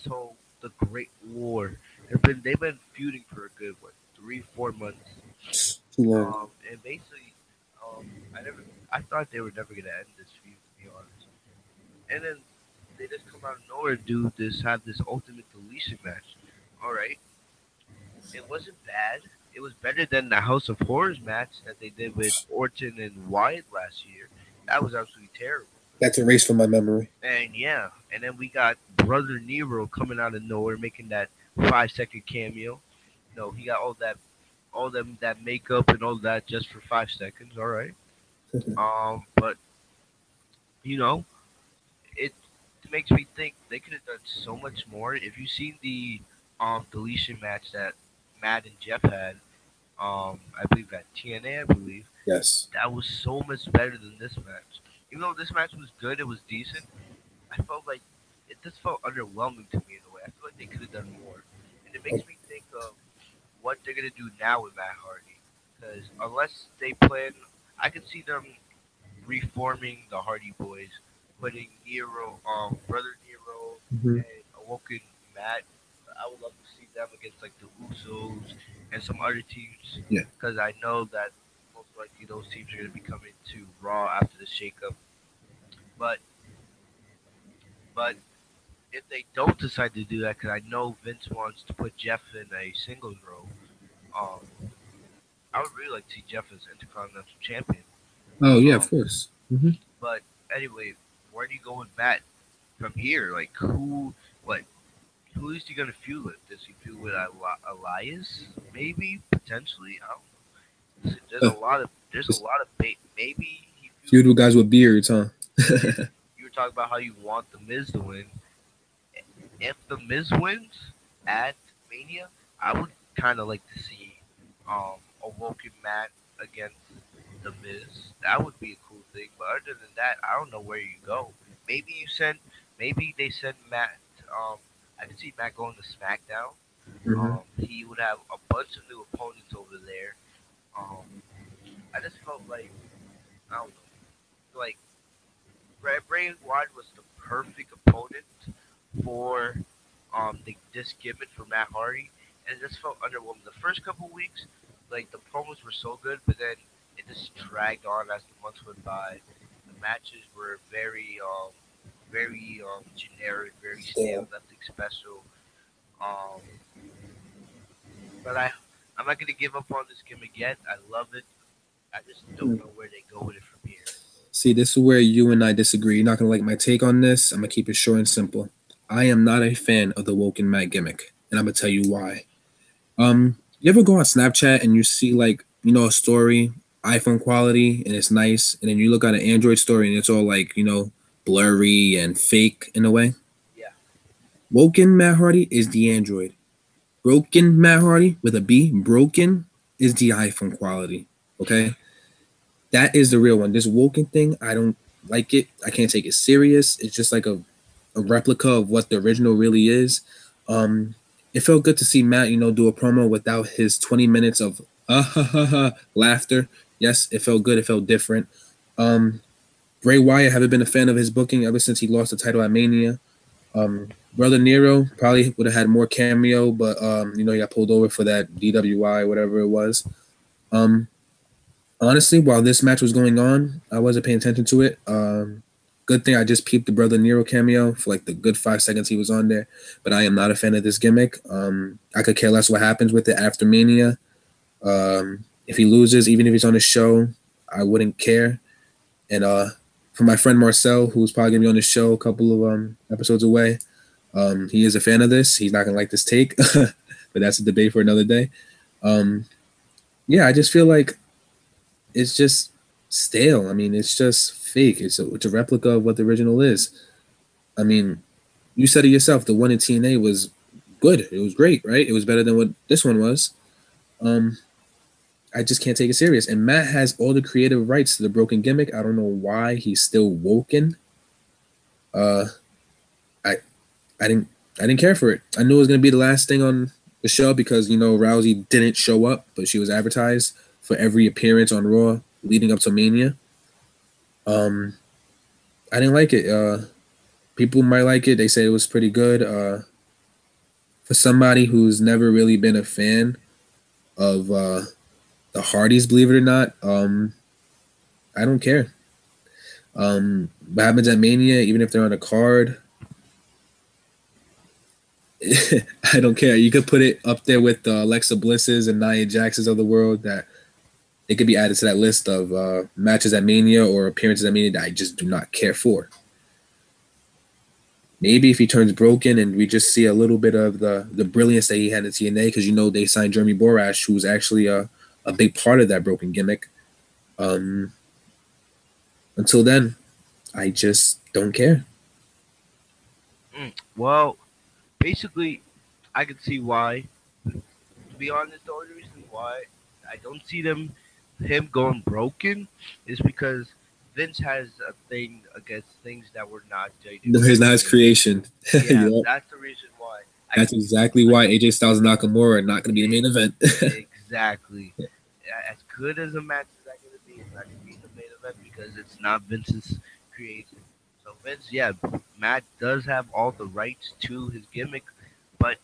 whole the Great War. They've been feuding for a good 3-4 months. Too long. And basically, I never I thought they were never gonna end this feud, to be honest. And then they just come out of nowhere and have this ultimate deletion match. All right, it wasn't bad. It was better than the House of Horrors match that they did with Orton and Wyatt last year. That was absolutely terrible. That's erased from my memory. And yeah, and then we got Brother Nero coming out of nowhere, making that 5 second cameo. No, he got all them that makeup and all that just for 5 seconds. All right. But you know, it makes me think they could have done so much more. If you seen the deletion match that Matt and Jeff had, I believe at TNA, I believe Yes. that was so much better than this match. Even though this match was good, it was decent. I felt like it just felt underwhelming to me in a way. I feel like they could have done more, and it makes me think of what they're gonna do now with Matt Hardy. Because unless they plan, I could see them reforming the Hardy Boys, putting Nero, brother Nero, Mm-hmm. and Awoken Matt. I would love to see them against like the Usos and some other teams, Yeah. because I know that most likely those teams are going to be coming to Raw after the shakeup. But but if they don't decide to do that, because I know Vince wants to put Jeff in a singles role, um, I would really like to see Jeff as Intercontinental Champion. Oh yeah, Um, of course. Mm-hmm. but anyway, where do you go with Matt from here? Like what, who is he gonna feud with? Does he feud with Elias? Maybe potentially. I don't know. There's a lot of there's a Just lot of maybe he feels feud with guys with beards, huh? yeah. You were talking about how you want the Miz to win. If the Miz wins at Mania, I would kind of like to see a Woken Matt against the Miz. That would be a cool thing. But other than that, I don't know where you go. Maybe you send. Maybe they send Matt. Um, I could see Matt going to SmackDown. Hmm. He would have a bunch of new opponents over there. Um, I just felt like I don't know, like Bray Wyatt was the perfect opponent for this gimmick for Matt Hardy, and it just felt underwhelming. The first couple weeks, like the promos were so good, but then it just dragged on as the months went by. The matches were very generic, very Yeah. stale, nothing special. Um, but I'm not gonna give up on this gimmick yet. I love it. I just don't know where they go with it from here. See, this is where you and I disagree. You're not gonna like my take on this. I'm gonna keep it short and simple. I am not a fan of the Woken Matt gimmick, and I'm gonna tell you why. You ever go on Snapchat and you see like a story, iPhone quality, and it's nice, and then you look at an Android story and it's all like blurry and fake in a way. Yeah. Woken Matt Hardy is the Android. Broken Matt Hardy with a B, broken is the iPhone quality. Okay, that is the real one. This Woken thing, I don't like it. I can't take it serious. It's just like a replica of what the original really is. Um, it felt good to see Matt, do a promo without his 20 minutes of ha ha ha laughter. Yes, it felt good. It felt different. Um, Bray Wyatt, haven't been a fan of his booking ever since he lost the title at Mania. Brother Nero probably would have had more cameo, but he got pulled over for that DWI, whatever it was. Um, Honestly, while this match was going on, I wasn't paying attention to it. Good thing I just peeped the Brother Nero cameo for like the good 5 seconds he was on there. But I am not a fan of this gimmick. I could care less what happens with it after Mania. If he loses, even if he's on the show, I wouldn't care. And for my friend Marcel, who's probably gonna be on the show a couple of episodes away, he is a fan of this. He's not gonna like this take, but that's a debate for another day. Um, yeah, I just feel like it's just stale. I mean, it's just fake. It's a replica of what the original is. I mean, you said it yourself. The one in TNA was good. It was great, right? It was better than what this one was. Um, I just can't take it serious. And Matt has all the creative rights to the broken gimmick. I don't know why he's still woken. Uh, I I didn't care for it. I knew it was gonna be the last thing on the show because Rousey didn't show up, but she was advertised for every appearance on Raw leading up to Mania. Um, I didn't like it. People might like it. They say it was pretty good. For somebody who's never really been a fan of the Hardys, believe it or not, I don't care. What happens at Mania, even if they're on a card, I don't care. You could put it up there with the Alexa Blisses and Nia Jaxes of the world. That it could be added to that list of matches at Mania or appearances at Mania that I just do not care for. Maybe if he turns broken and we just see a little bit of the brilliance that he had in TNA, because they signed Jeremy Borash, who's actually a big part of that broken gimmick. Um, until then, I just don't care. Well, basically, I could see why. To be honest, the only reason why I don't see him going broken is because Vince has a thing against things that were not No, he's not his WWE. creation. Yeah, Yep. that's the reason why. I That's can exactly why AJ Styles and Nakamura are not going to be the main event. exactly as good as a match is that going to be, it's not going to be the main event because it's not Vince's creation. So Vince, yeah, Matt does have all the rights to his gimmick, but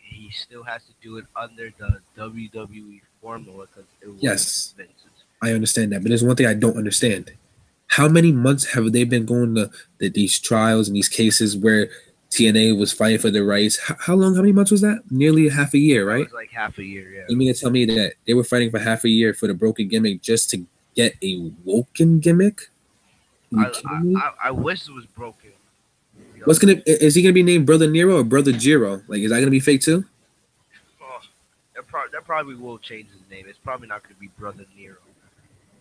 he still has to do it under the WWE formula because it was Yes, Vince's. I understand that, but there's one thing I don't understand. How many months have they been going to these trials and these cases where TNA was fighting for their rights? How long? How many months was that? Nearly half a year, That right? was like half a year, yeah. You mean to tell me that they were fighting for half a year for the broken gimmick just to get a woken gimmick? Are you I kidding me? I wish it was broken. To be What's honest. gonna is he gonna be named Brother Nero or Brother Jiro? Like, is that gonna be fake too? Oh, that probably will change his name. It's probably not going to be Brother Nero.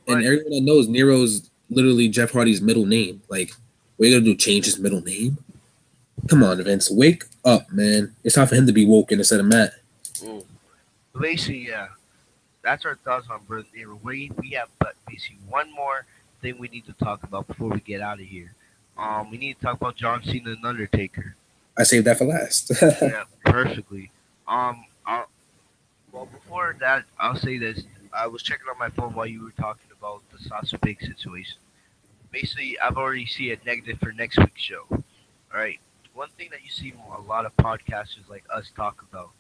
And But everyone that knows Nero's literally Jeff Hardy's middle name. Like, what are you gonna do? Change his middle name? Come on, Vince. Wake up, man. It's time for him to be woken instead of Matt. mm, basically, yeah, that's our thoughts on Brother Nero. We have but basically one more thing we need to talk about before we get out of here. We need to talk about John Cena and Undertaker. I saved that for last. Yeah, perfectly. I'll, well, before that, I'll say this. I was checking on my phone while you were talking about the Sasha Banks situation. Basically, I've already seen a negative for next week's show. All right. One thing that you see a lot of podcasters like us talk about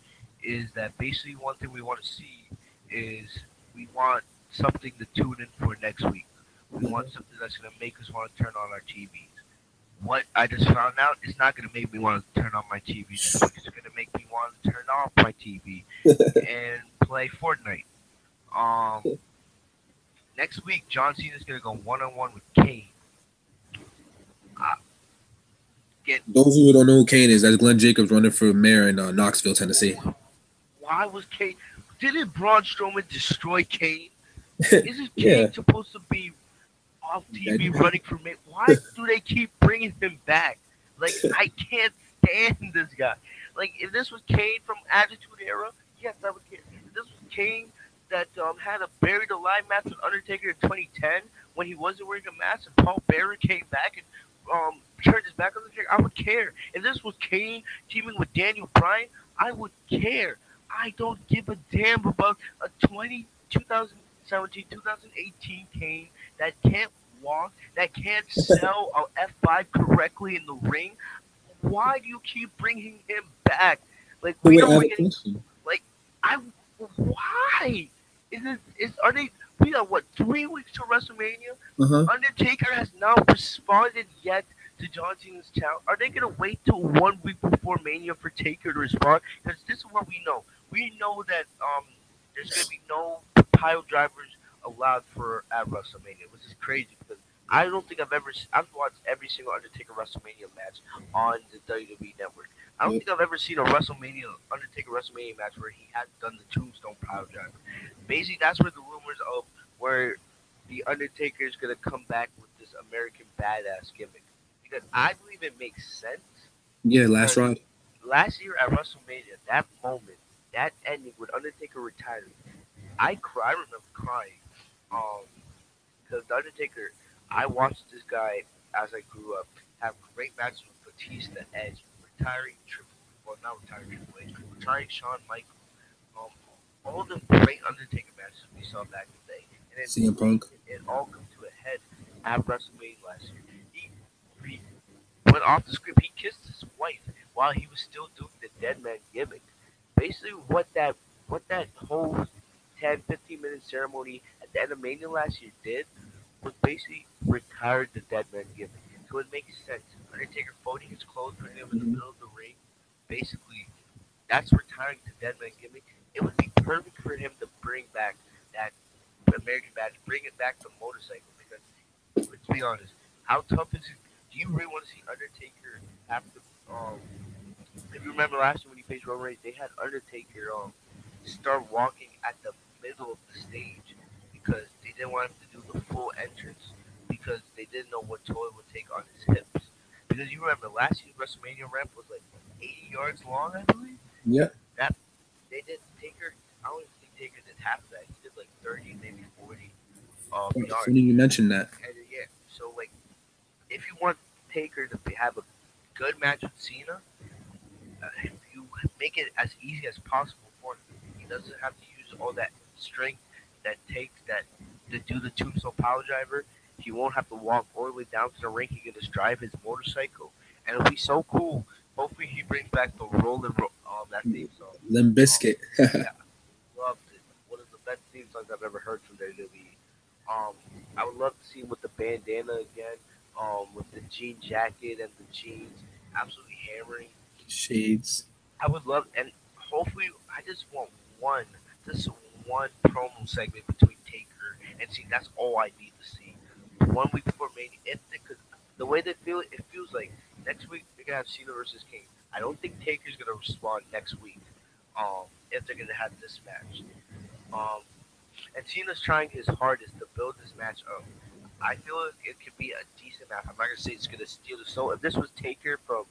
is that basically one thing we want to see is we want something to tune in for next week. We want something that's going to make us want to turn on our TVs. What I just found out is not going to make me want to turn on my TV next week. It's going to make me want to turn off my TV and play Fortnite. Um, Next week, John Cena is going to go one on one with Kane. Uh, get Those who don't know who Kane is, that's Glenn Jacobs running for mayor in Knoxville, Tennessee. Why was Kane? Didn't Braun Strowman destroy Kane? Isn't Yeah. Kane supposed to be off TV running for me? Why do they keep bringing him back? Like I can't stand this guy. Like if this was Kane from Attitude Era, yes, I would care. If this was Kane that had a buried alive match with Undertaker in 2010 when he wasn't wearing a mask and Paul Bearer came back and turned his back on the Undertaker, I would care. If this was Kane teaming with Daniel Bryan, I would care. I don't give a damn about a 2017, 2018 Kane that can't walk, that can't sell a F5 correctly in the ring. Why do you keep bringing him back? Like So we wait, I know have we're a getting question. like I why is it is are they we got what 3 weeks to WrestleMania? Uh-huh. Undertaker has not responded yet to John Cena's challenge. Are they gonna wait till 1 week before Mania for Taker to respond? Because this is what we know. We know that there's gonna be no pile drivers allowed for at WrestleMania, which is crazy because I don't think I've watched every single Undertaker WrestleMania match on the WWE Network. I don't Yeah. think I've ever seen a WrestleMania Undertaker WrestleMania match where he hasn't done the Tombstone pile driver. Basically, that's where the rumors of where the Undertaker is gonna come back with this American Badass gimmick because I believe it makes sense Yeah, last because ride. last year at WrestleMania, that moment, that ending with Undertaker retiring, I remember crying, um, because the Undertaker, I watched this guy as I grew up have great matches with Batista, Edge, retiring Triple, well not retiring Triple H, retiring Shawn Michaels, um, all the great Undertaker matches we saw back in the day, and then CM Punk. it all come to a head at WrestleMania last year. He went off the script. He kissed his wife while he was still doing the dead man gimmick. Basically, what that whole 10, 15 minute ceremony at the end of Mania last year did was basically retired the dead man gimmick. So it makes sense. Undertaker folding his clothes, putting him in the Mhm. middle of the ring. Basically, that's retiring the dead man gimmick. It would be perfect for him to bring back that American badge, bring it back to motorcycle because let's be honest, how tough is it? Do you really want to see Undertaker have to? If you remember last year when he faced Roman Reigns, they had Undertaker start walking at the middle of the stage because they didn't want him to do the full entrance because they didn't know what toll it would take on his hips. Because you remember last year's WrestleMania ramp was like 80 yards long, I believe. Yeah. That they did Taker. I don't even think Taker did half of that. He did like 30, maybe 40 yards. Funny you mentioned that. And yeah, so like if you want Taker to have a good match with Cena, if you make it as easy as possible for him, he doesn't have to use all that strength that takes that to do the tombstone power driver. He won't have to walk all the way down to the ring. He can just drive his motorcycle, and it'll be so cool. Hopefully, he brings back the that theme song. Limb Um, Biscuit. yeah, loved it. One of the best theme songs I've ever heard from WWE. Um, I would love to see him with the bandana again, with the jean jacket and the jeans, absolutely hammering. Shades. I would love, and hopefully, I just want one, just one promo segment between Taker and see. That's all I need to see. 1 week before Mania, if because the way they feel it, it feels like next week they're gonna have Cena versus King. I don't think Taker's gonna respond next week. If they're gonna have this match, um, And Cena's trying his hardest to build this match up. I feel like it could be a decent match. I'm not gonna say it's gonna steal the show. If this was Taker from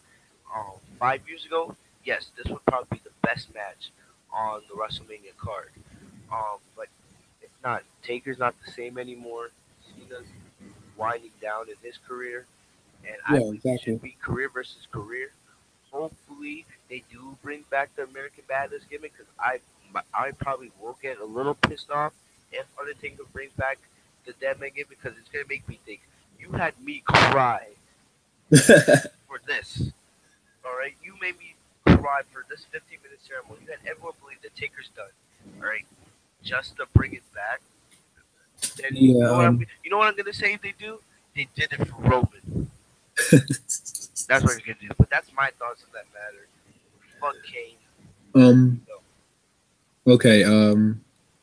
5 years ago, yes, this would probably be the best match on the WrestleMania card. But it's not. Taker's not the same anymore. Cena's winding down in his career, and I Yeah, believe it should exactly. be career versus career. Hopefully, they do bring back the American Badass gimmick because I probably will get a little pissed off if Undertaker brings back the Dead Man gimmick because it's gonna make me think you had me cry for this. All right, you made me cry for this 15-minute ceremony. You had everyone believe the Taker's done. All right, just to bring it back. Then Yeah. you know what I'm gonna say they do? They did it for Roman. That's what you're gonna do. But that's my thoughts on that matter. Fuck Kane. um. No. Okay.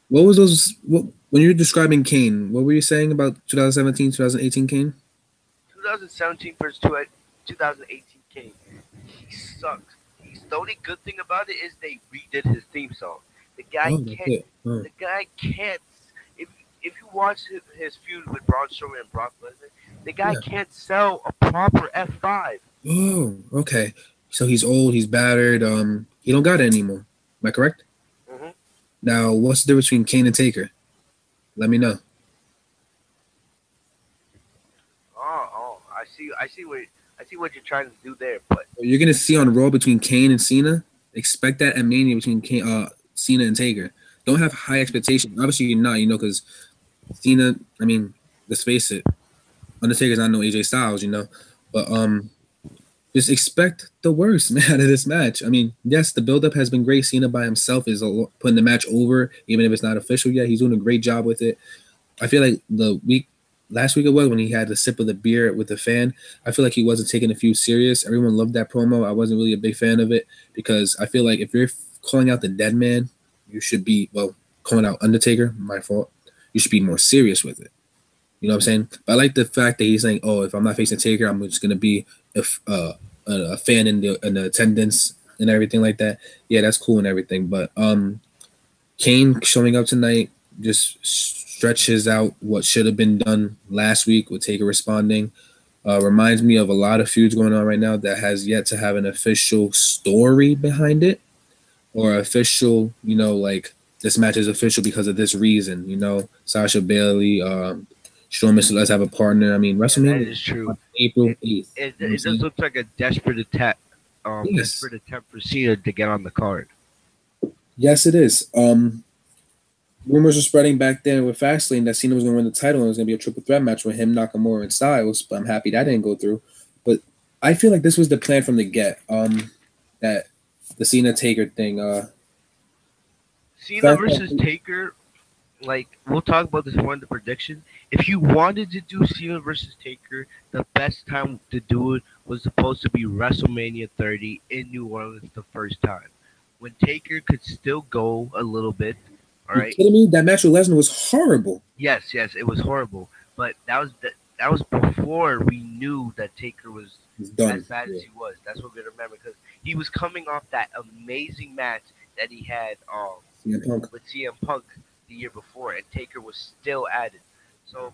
What was those? What when you were describing Kane? What were you saying about 2017, 2018 Kane? 2017 versus 2018 Kane. He sucks. The only good thing about it is they redid his theme song. The guy Oh, that's can't. it. Oh. The guy can't. If if you watch his feud with Braun Strowman and Brock Lesnar, the guy Yeah. can't sell a proper F5. Oh. Okay. So he's old. He's battered. He don't got it anymore. Am I correct? Mm-hmm. Now, what's the difference between Kane and Taker? Let me know. Oh, I see. I see what you're trying to do there. But You're gonna see on Raw between Kane and Cena. Expect that at Mania between Cena and Taker. Don't have high expectations. Obviously, you're not. Because Cena. I mean, let's face it. Undertaker's not no AJ Styles. But just expect the worst, man, out of this match. I mean, yes, the buildup has been great. Cena by himself is putting the match over, even if it's not official yet. He's doing a great job with it. I feel like last week it was when he had the sip of the beer with the fan. I feel like he wasn't taking a few serious. Everyone loved that promo. I wasn't really a big fan of it because I feel like if you're calling out the dead man, you should be calling out Undertaker. My fault. You should be more serious with it. You know what I'm saying? But I like the fact that he's saying, "Oh, if I'm not facing Taker, I'm just gonna be a fan in the attendance and everything like that." Yeah, that's cool and everything. But Kane showing up tonight just stretches out what should have been done last week with Taker responding. Reminds me of a lot of feuds going on right now that has yet to have an official story behind it or official, like this match is official because of this reason. Sasha Bailey, Strowman, so let's have a partner. I mean, yeah, that WrestleMania is true. on April It 8th. You know what I'm it does saying? look like a Yes. desperate attempt for Cena to get on the card. Yes, it is. Rumors were spreading back then with Fastlane that Cena was going to win the title and it was going to be a triple threat match with him, Nakamura, and Styles. But I'm happy that didn't go through. But I feel like this was the plan from the get. That the Cena Taker thing. Cena Fact versus that, Taker, like we'll talk about this more in the prediction. If you wanted to do Cena versus Taker, the best time to do it was supposed to be WrestleMania 30 in New Orleans the first time, when Taker could still go a little bit. All you right. kidding me? That match with Lesnar was horrible. Yes, yes, it was horrible, but that was before we knew that Taker was It's as done. bad as Yeah. he was. That's what we remember because he was coming off that amazing match that he had CM Punk. with CM Punk the year before, and Taker was still added. So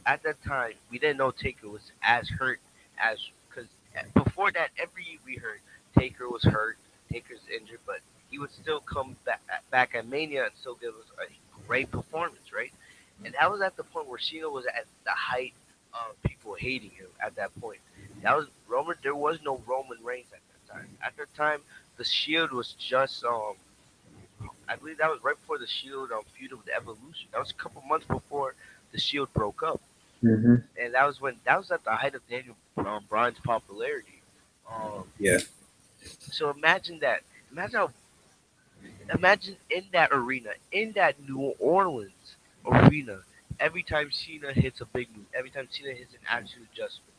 at that time, we didn't know Taker was as hurt as because before that, every year we heard Taker was hurt, Taker's injured, but he would still come back at Mania and still give us a great performance, right? And that was at the point where Cena was at the height of people hating him. At that point, that was Roman. There was no Roman Reigns at that time. At that time, the Shield was just I believe that was right before the Shield feud with Evolution. That was a couple months before the Shield broke up, Hmm. and that was at the height of Daniel Bryan's popularity. Um, Yeah. so imagine that. Imagine how. Imagine in that arena, in that New Orleans arena, every time Cena hits a big move, every time Cena hits an absolute adjustment,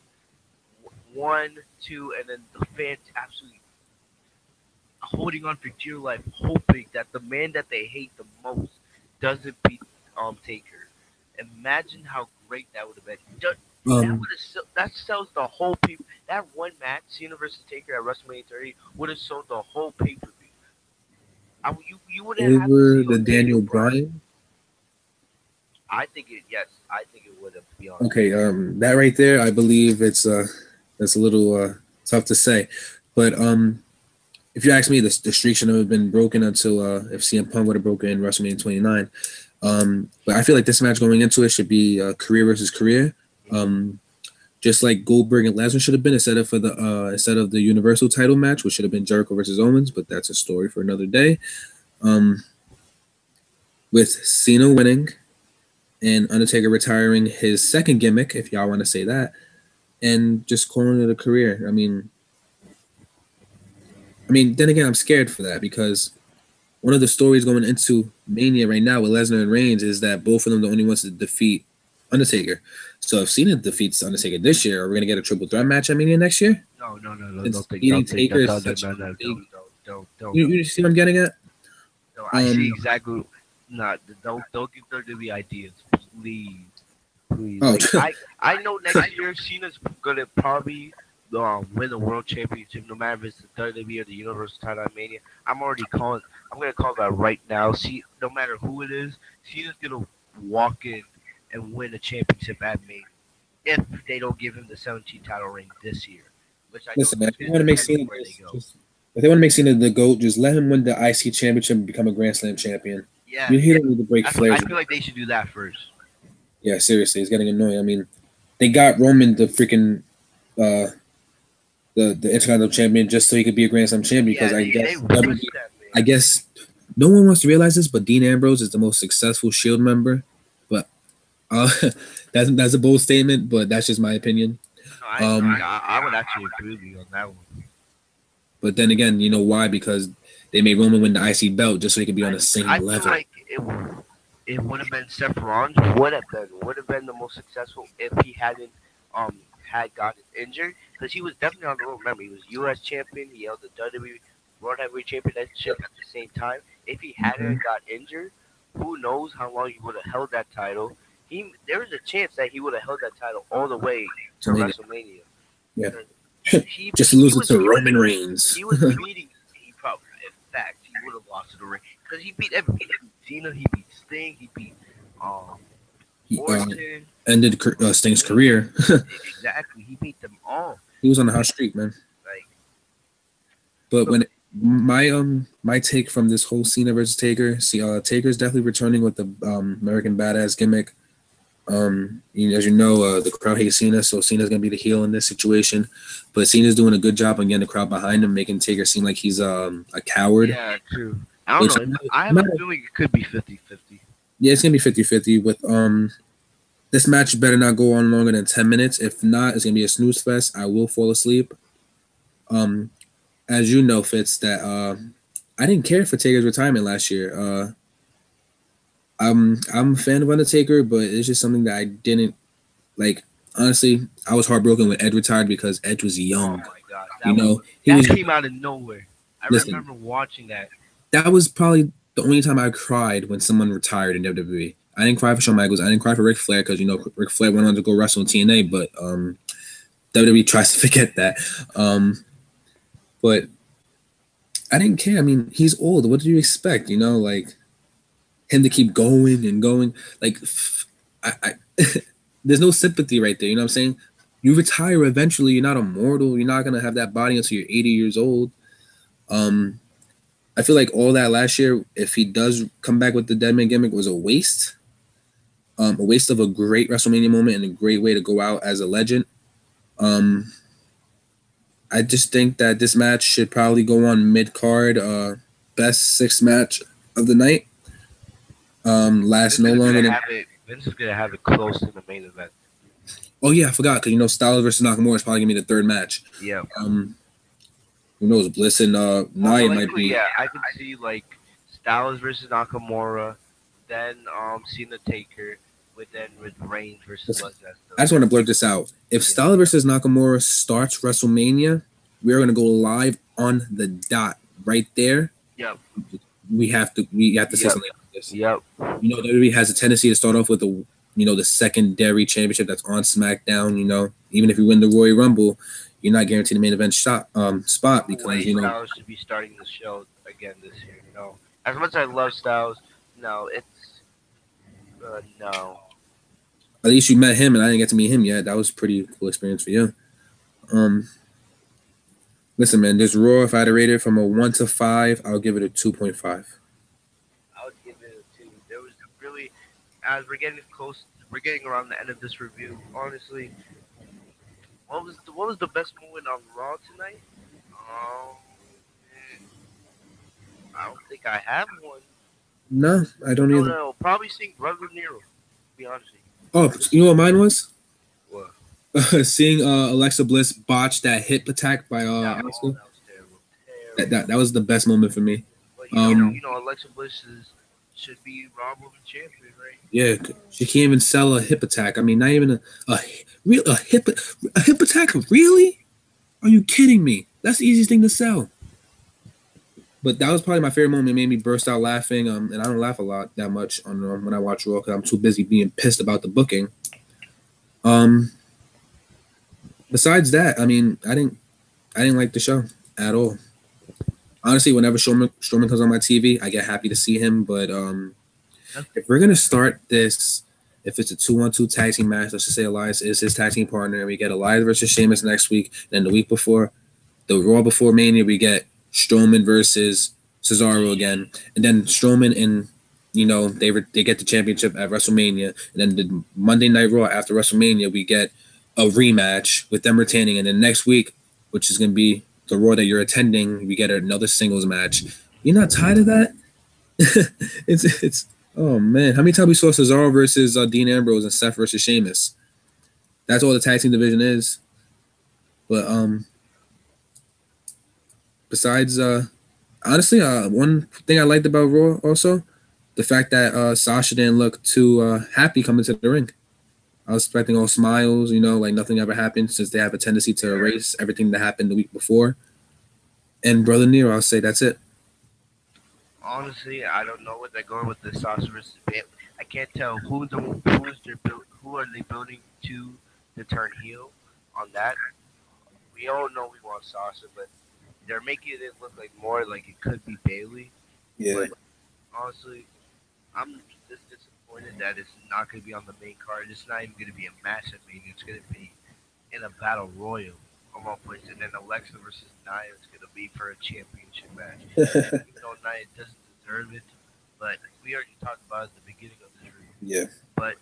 one, two, and then the fans absolutely holding on for dear life, hoping that the man that they hate the most doesn't beat Taker. Imagine how great that would have been. That Um. would have that sells the whole pay. That one match, Cena versus Taker at WrestleMania 30, would have sold the whole pay per view. You wouldn't have to Over see no the Daniel Daniel Bryan. Bryan. I think it. Yes, I think it would have. To be honest. Okay, that right there, I believe it's that's a little tough to say, but if you ask me, the streak should have been broken until if CM Punk would have broken in WrestleMania 29. But I feel like this match going into it should be career versus career. Um, just like Goldberg and Lesnar should have been instead of the Universal title match, which should have been Jericho versus Owens, but that's a story for another day. Um, with Cena winning and Undertaker retiring his second gimmick, if y'all want to say that, and just calling it a career. I mean, then again, I'm scared for that because one of the stories going into Mania right now with Lesnar and Reigns is that both of them are the only ones to defeat Undertaker. So if Cena defeats Undertaker this year, are we gonna get a triple threat match at Mania next year? No, no, no, no. Since Don't think. beating Don't think. Taker No, is no, no, such no, a no. big. Don't. You see what I'm getting at? No, I see Um. exactly. Not. Don't give WWE ideas, please. Please. Oh, Like I know next year Cena's gonna probably win the world championship, no matter if it's the WWE or the Universal title at Mania. I'm already calling. I'm gonna call that right now. See, no matter who it is, Cena's gonna walk in and win a championship at Mania if they don't give him the 17 title ring this year, which I know listen, man. If is they want to make depending Cena, where they go. if they want to make Cena the GOAT, just let him win the IC championship and become a Grand Slam champion. Yeah, He don't need to break I Flair's. feel like they should do that first. Yeah, seriously, it's getting annoying. I mean, they got Roman the freaking uh the Intercontinental champion just so he could be a Grand Slam champion because Yeah, I they guess rushed that I man. guess no one wants to realize this, but Dean Ambrose is the most successful Shield member. But uh, that's a bold statement, but that's just my opinion. No, I Um, agree. I would actually agree with you on that one. but then again, you know why? Because they made Roman win the IC belt just so he could be on the I same feel level. like it would have been Seth Rollins would have been the most successful if he hadn't had gotten injured because he was definitely on the road. Remember, he was U.S. champion. He held the WWE World Heavyweight Championship at the same time. If he Mhm. hadn't got injured, who knows how long he would have held that title. There was a chance that he would have held that title all the way to So maybe, WrestleMania. yeah, Because just to he lose it was to beating Roman Reigns. he was beating. He probably, in fact, he would have lost to the ring because he beat everybody. He beat Cena, he beat Sting, he beat um He Orton. ended Sting's career. Exactly, he beat them all. He was on a hot streak, man. Like, But when my take from this whole Cena versus Taker, see, Taker's definitely returning with the American Badass gimmick. As you know, the crowd hates Cena, so Cena's gonna be the heel in this situation. But Cena's doing a good job on getting the crowd behind him, making Taker seem like he's a coward. yeah, true. I Which don't know. I I'm have a not- feeling it could be 50-50. yeah, it's gonna be 50-50 with this match better not go on longer than 10 minutes. If not, it's gonna be a snooze fest. I will fall asleep. Um, as you know, Fitz, that I didn't care for Taker's retirement last year. I'm a fan of Undertaker, but it's just something that I didn't like. Honestly, I was heartbroken when Ed retired because Edge was Oh young. my god, You know, he that was. came out of nowhere. I Listen, remember watching that. that was probably the only time I cried when someone retired in WWE. I didn't cry for Shawn Michaels. I didn't cry for Ric Flair because Ric Flair went on to go wrestle in TNA, but WWE tries to forget that. But I didn't care. I mean, he's old. What do you expect? Like him to keep going and going. Like, I there's no sympathy right there. You know what I'm saying? You retire eventually. You're not immortal. You're not gonna have that body until you're 80 years old. Um, I feel like all that last year, if he does come back with the Deadman gimmick, was a waste. A waste of a great WrestleMania moment and a great way to go out as a legend. Um, I just think that this match should probably go on mid card. Best six match of the night. Last no longer than. Vince is gonna have it close to the main event. Oh yeah, I forgot because Styles versus Nakamura is probably gonna be the third match. Yeah. Who knows? Bliss and Nia might be. Yeah, I could see like Styles versus Nakamura, then Cena Taker, with Reigns versus Lesnar. I just want to blurt this out. If Styles versus Nakamura starts WrestleMania, we are gonna go live on the dot right there. Yep. We have to say something like this. Yep. WWE has a tendency to start off with the secondary championship that's on SmackDown. Even if you win the Royal Rumble, you're not guaranteed the main event spot because Styles should be starting the show again this year. As much as I love Styles, no, it's no. At least you met him, and I didn't get to meet him yet. That was a pretty cool experience for you. Um, Listen, man, this Raw, if I had to rate it from a 1 to 5, I'll give it a 2.5. I would give it a two. There was really, as we're getting close, we're getting around the end of this review. Honestly, what was the best moment on Raw tonight? Um, I don't think I have one. No, I don't No, either. no, no. Probably seeing Brother Nero. To be honest with Oh, you know what mine was? you. What? Seeing Alexa Bliss botch that hip attack by That oh, Asuka. that was terrible, That terrible. was the best moment for me. But Um, Alexa Bliss should be Raw Woman Champion, right? yeah, she can't even sell a hip attack. I mean, not even a real a hip attack. Really? Are you kidding me? That's the easiest thing to sell. But that was probably my favorite moment. It made me burst out laughing. And I don't laugh a lot that much on when I watch Raw because I'm too busy being pissed about the booking. Um, Besides that, I mean, I didn't like the show at all. Honestly, whenever Strowman comes on my TV, I get happy to see him. But if we're gonna start this, if it's a 2-on-2 tag team match, let's just say Elias is his tag team partner, and we get Elias versus Sheamus next week. Then the week before, the Raw before Mania, we get Strowman versus Cesaro again, and then Strowman and they get the championship at WrestleMania, and then the Monday Night Raw after WrestleMania, we get a rematch with them retaining, and then next week, which is gonna be the Raw that you're attending, we get another singles match. You're not tired of that? it's oh man, how many times we saw Cesaro versus Dean Ambrose and Seth versus Sheamus? That's all the tag team division is. But besides honestly, one thing I liked about Raw also, the fact that Sasha didn't look too happy coming to the ring. I was expecting all smiles, like nothing ever happened since they have a tendency to erase everything that happened the week before. And Brother Nero, I'll say that's it. Honestly, I don't know what they're going with the Sasha versus Bayley. I can't tell who are they building to turn heel on that. We all know we want Sasha, but they're making it look like more like it could be Bailey. Yeah. But honestly, I'm just disappointed that it's not going to be on the main card. It's not even going to be a match at Mania. It's going to be in a battle royal of all places. And then Alexa versus Nia is going to be for a championship match. Even though Nia doesn't deserve it, but we already talked about it at the beginning of this review. Yeah. But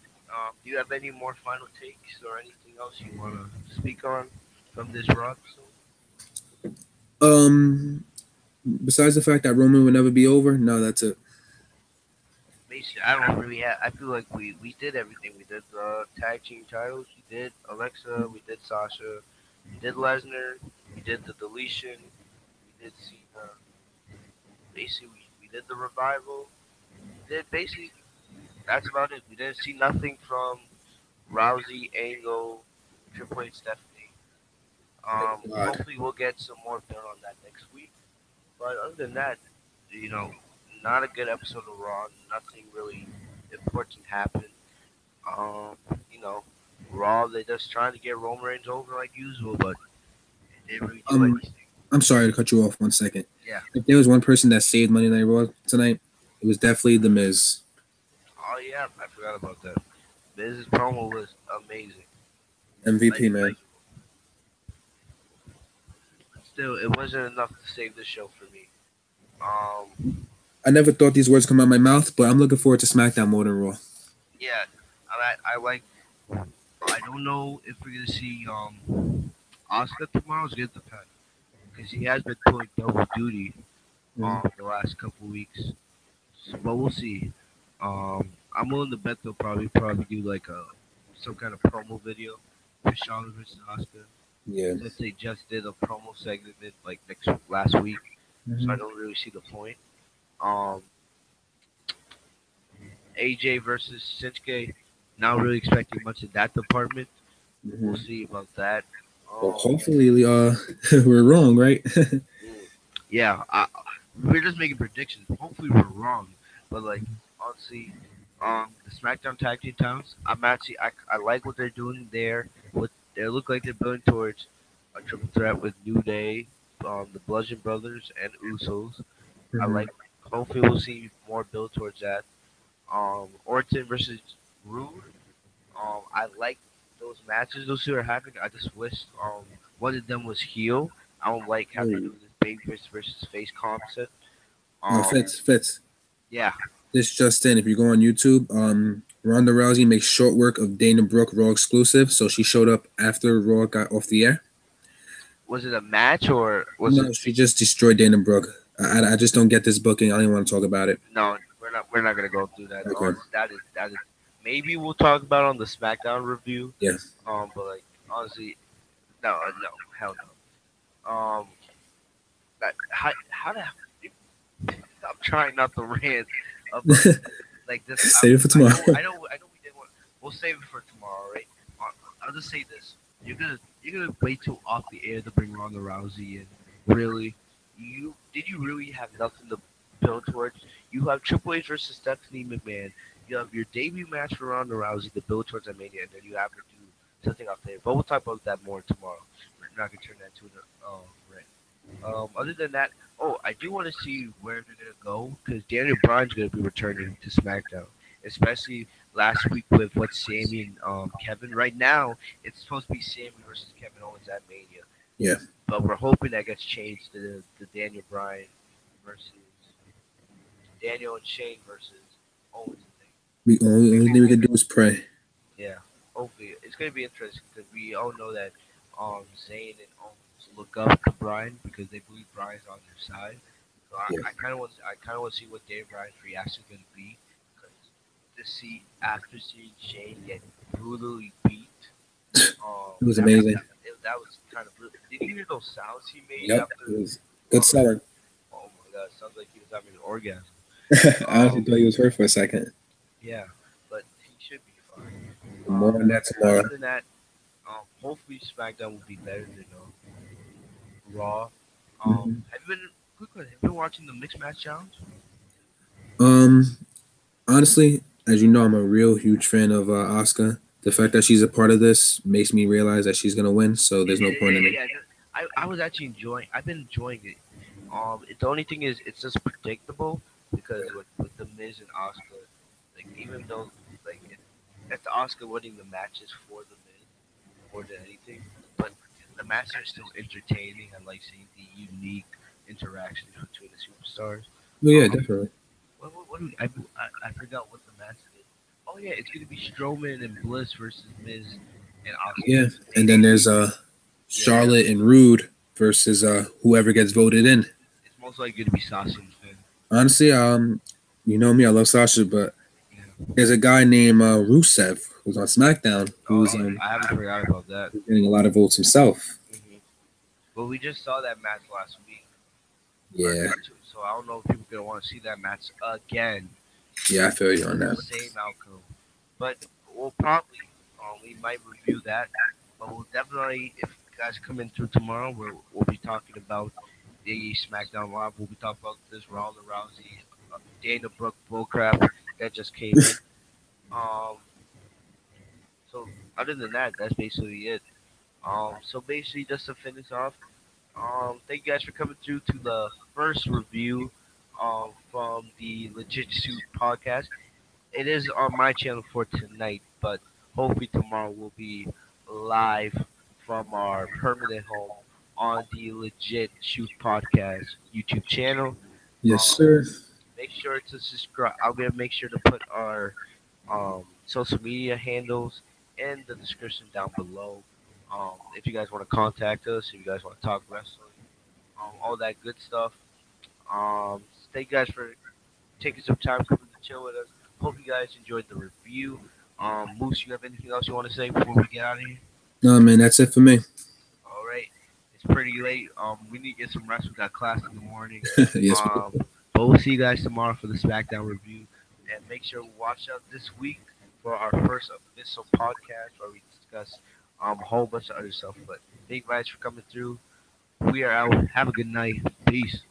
do you have any more final takes or anything else you want to speak on from this Raw episode? Um, Besides the fact that Roman will never be over, no, that's it. Basically, I don't really have. I feel like we did everything. We did the tag team titles. We did Alexa. We did Sasha. We did Lesnar. We did the deletion. We did Cena. Basically, we did the revival. We did basically. That's about it. We didn't see nothing from Rousey, Angle, Triple H, Stephanie. God. Hopefully, we'll get some more build on that next week. But other than that, you know, not a good episode of Raw. Nothing really important happened. Um, you know, Raw, they're just trying to get Roman Reigns over like usual, but they didn't really do Um, anything. I'm sorry to cut you off 1 second. Yeah. If there was one person that saved Monday Night Raw tonight, it was definitely The Miz. Oh yeah, I forgot about that. This promo was amazing. MVP, Like, man. still, it wasn't enough to save the show for me. Um, I never thought these words come out of my mouth, but I'm looking forward to SmackDown more than Raw. yeah, I like. I don't know if we're gonna see Oscar tomorrow's get the pen because he has been pulling double duty the last couple weeks. But we'll see. I'm willing to bet they'll probably do like a some kind of promo video for Charlotte versus Oscar Yeah. since they just did a promo segment like last week. So I Mhm. don't really see the point. Um, AJ versus Shinsuke. Not really expecting much in that department. We'll Mhm. see about that. Well, Um, hopefully, we're wrong, right? mm, yeah, we're just making predictions. Hopefully, we're wrong. But like honestly, the SmackDown Tag Team titles, I like what they're doing there. What they look like they're building towards a triple threat with New Day, the Bludgeon Brothers, and Usos. I Mhm. like. Hopefully, we'll see more build towards that. Orton versus Rude. I like those matches those two are having. I just wish one of them was heel. I don't like how they're Oh, doing this baby versus face concept. Um, Fitz. yeah, This just in, if you go on YouTube, Ronda Rousey makes short work of Dana Brooke Raw exclusive. So she showed up after Raw got off the air. was it a match or was it? No, she just destroyed Dana Brooke. I just don't get this booking. I don't even want to talk about it. No, we're not gonna go through that. Okay. That is maybe we'll talk about it on the SmackDown review. Yeah. But like honestly, no, no, hell no. How the I'm trying not to rant about like this. Save it for tomorrow. I know we did one. We'll save it for tomorrow, right? I'll just say this: you're gonna wait till off the air to bring Ronda Rousey in. Really? You really have nothing to build towards? You have Triple H versus Stephanie McMahon. You have your debut match for Ronda Rousey to build towards that Mania, and then you have to do something off there. But we'll talk about that more tomorrow. We're not gonna turn that into an rant. Other than that, oh, I do want to see where they're gonna go because Daniel Bryan's gonna be returning to SmackDown, especially last week with what Sammy and Kevin. Right now, it's supposed to be Sammy versus Kevin Owens at Mania, Yeah. but we're hoping that gets changed to Daniel Bryan versus Daniel and Shane versus Owens and thing. We only thing we can do is pray. Yeah, hopefully it's gonna be interesting because we all know that Zayn and Owens look up to Bryan because they believe Bryan's on their side. So Yeah. I kind of want to see what Dave Bryan's reaction is gonna be because to see after seeing Shane get brutally beat, It was amazing. that was kind of brutal. Did you hear those sounds he made Yep. after? It was good selling. Oh my god, sounds like he was having an orgasm. I honestly thought he was hurt for a second. Yeah, but he should be fine. More on that tomorrow. Other than that, hopefully SmackDown will be better than Raw. Mhm. Have you been quick one? Have you been watching the mixed match challenge? Um, Honestly, as you know, I'm a real huge fan of Asuka. The fact that she's a part of this makes me realize that she's gonna win. So there's no point in it. Yeah, I was actually enjoying. I've been enjoying it. The only thing is it's just predictable because with the Miz and Oscar, like even though like that's Oscar winning the matches for the Miz more than anything, but the matches are still entertaining. I like seeing the unique interactions between the superstars. Well, yeah, Um, definitely. what do we, I forgot what the match is. Oh yeah, it's gonna be Strowman and Bliss versus Miz and Oscar. Yeah, and then there's Yeah, Charlotte and Rude versus whoever gets voted in. it's most likely gonna be Sasha and Finn. Honestly, you know me, I love Sasha, but Yeah. there's a guy named Rusev who's on SmackDown who's I haven't forgot about that. getting a lot of votes himself. But we just saw that match last week, Yeah, so I don't know if people are gonna want to see that match again. yeah, I feel you on that. Same outcome, but we'll probably we might review that. But we'll definitely, if you guys come in through tomorrow, we'll be talking about the SmackDown Live. We'll be talking about this Ronda Rousey, Dana Brooke bullcrap that just came in. Um, so other than that, that's basically it. So basically, just to finish off, thank you guys for coming through to the first review from the Legit Suit podcast. It is on my channel for tonight, but hopefully tomorrow will be live from our permanent home on the Legit Shoot Podcast YouTube channel. Yes, Um, sir. make sure to subscribe. I'm gonna make sure to put our social media handles in the description down below. If you guys want to contact us, if you guys want to talk wrestling, all that good stuff. Thank you guys for taking some time coming to chill with us. Hope you guys enjoyed the review. Moose, you have anything else you want to say before we get out of here? No, man, that's it for me. All right, it's pretty late. We need to get some rest. We got class in the morning. Yes. But we'll see you guys tomorrow for the SmackDown review. And make sure to watch out this week for our first official podcast where we discuss a whole bunch of other stuff. But thank you guys for coming through. We are out. Have a good night. Peace.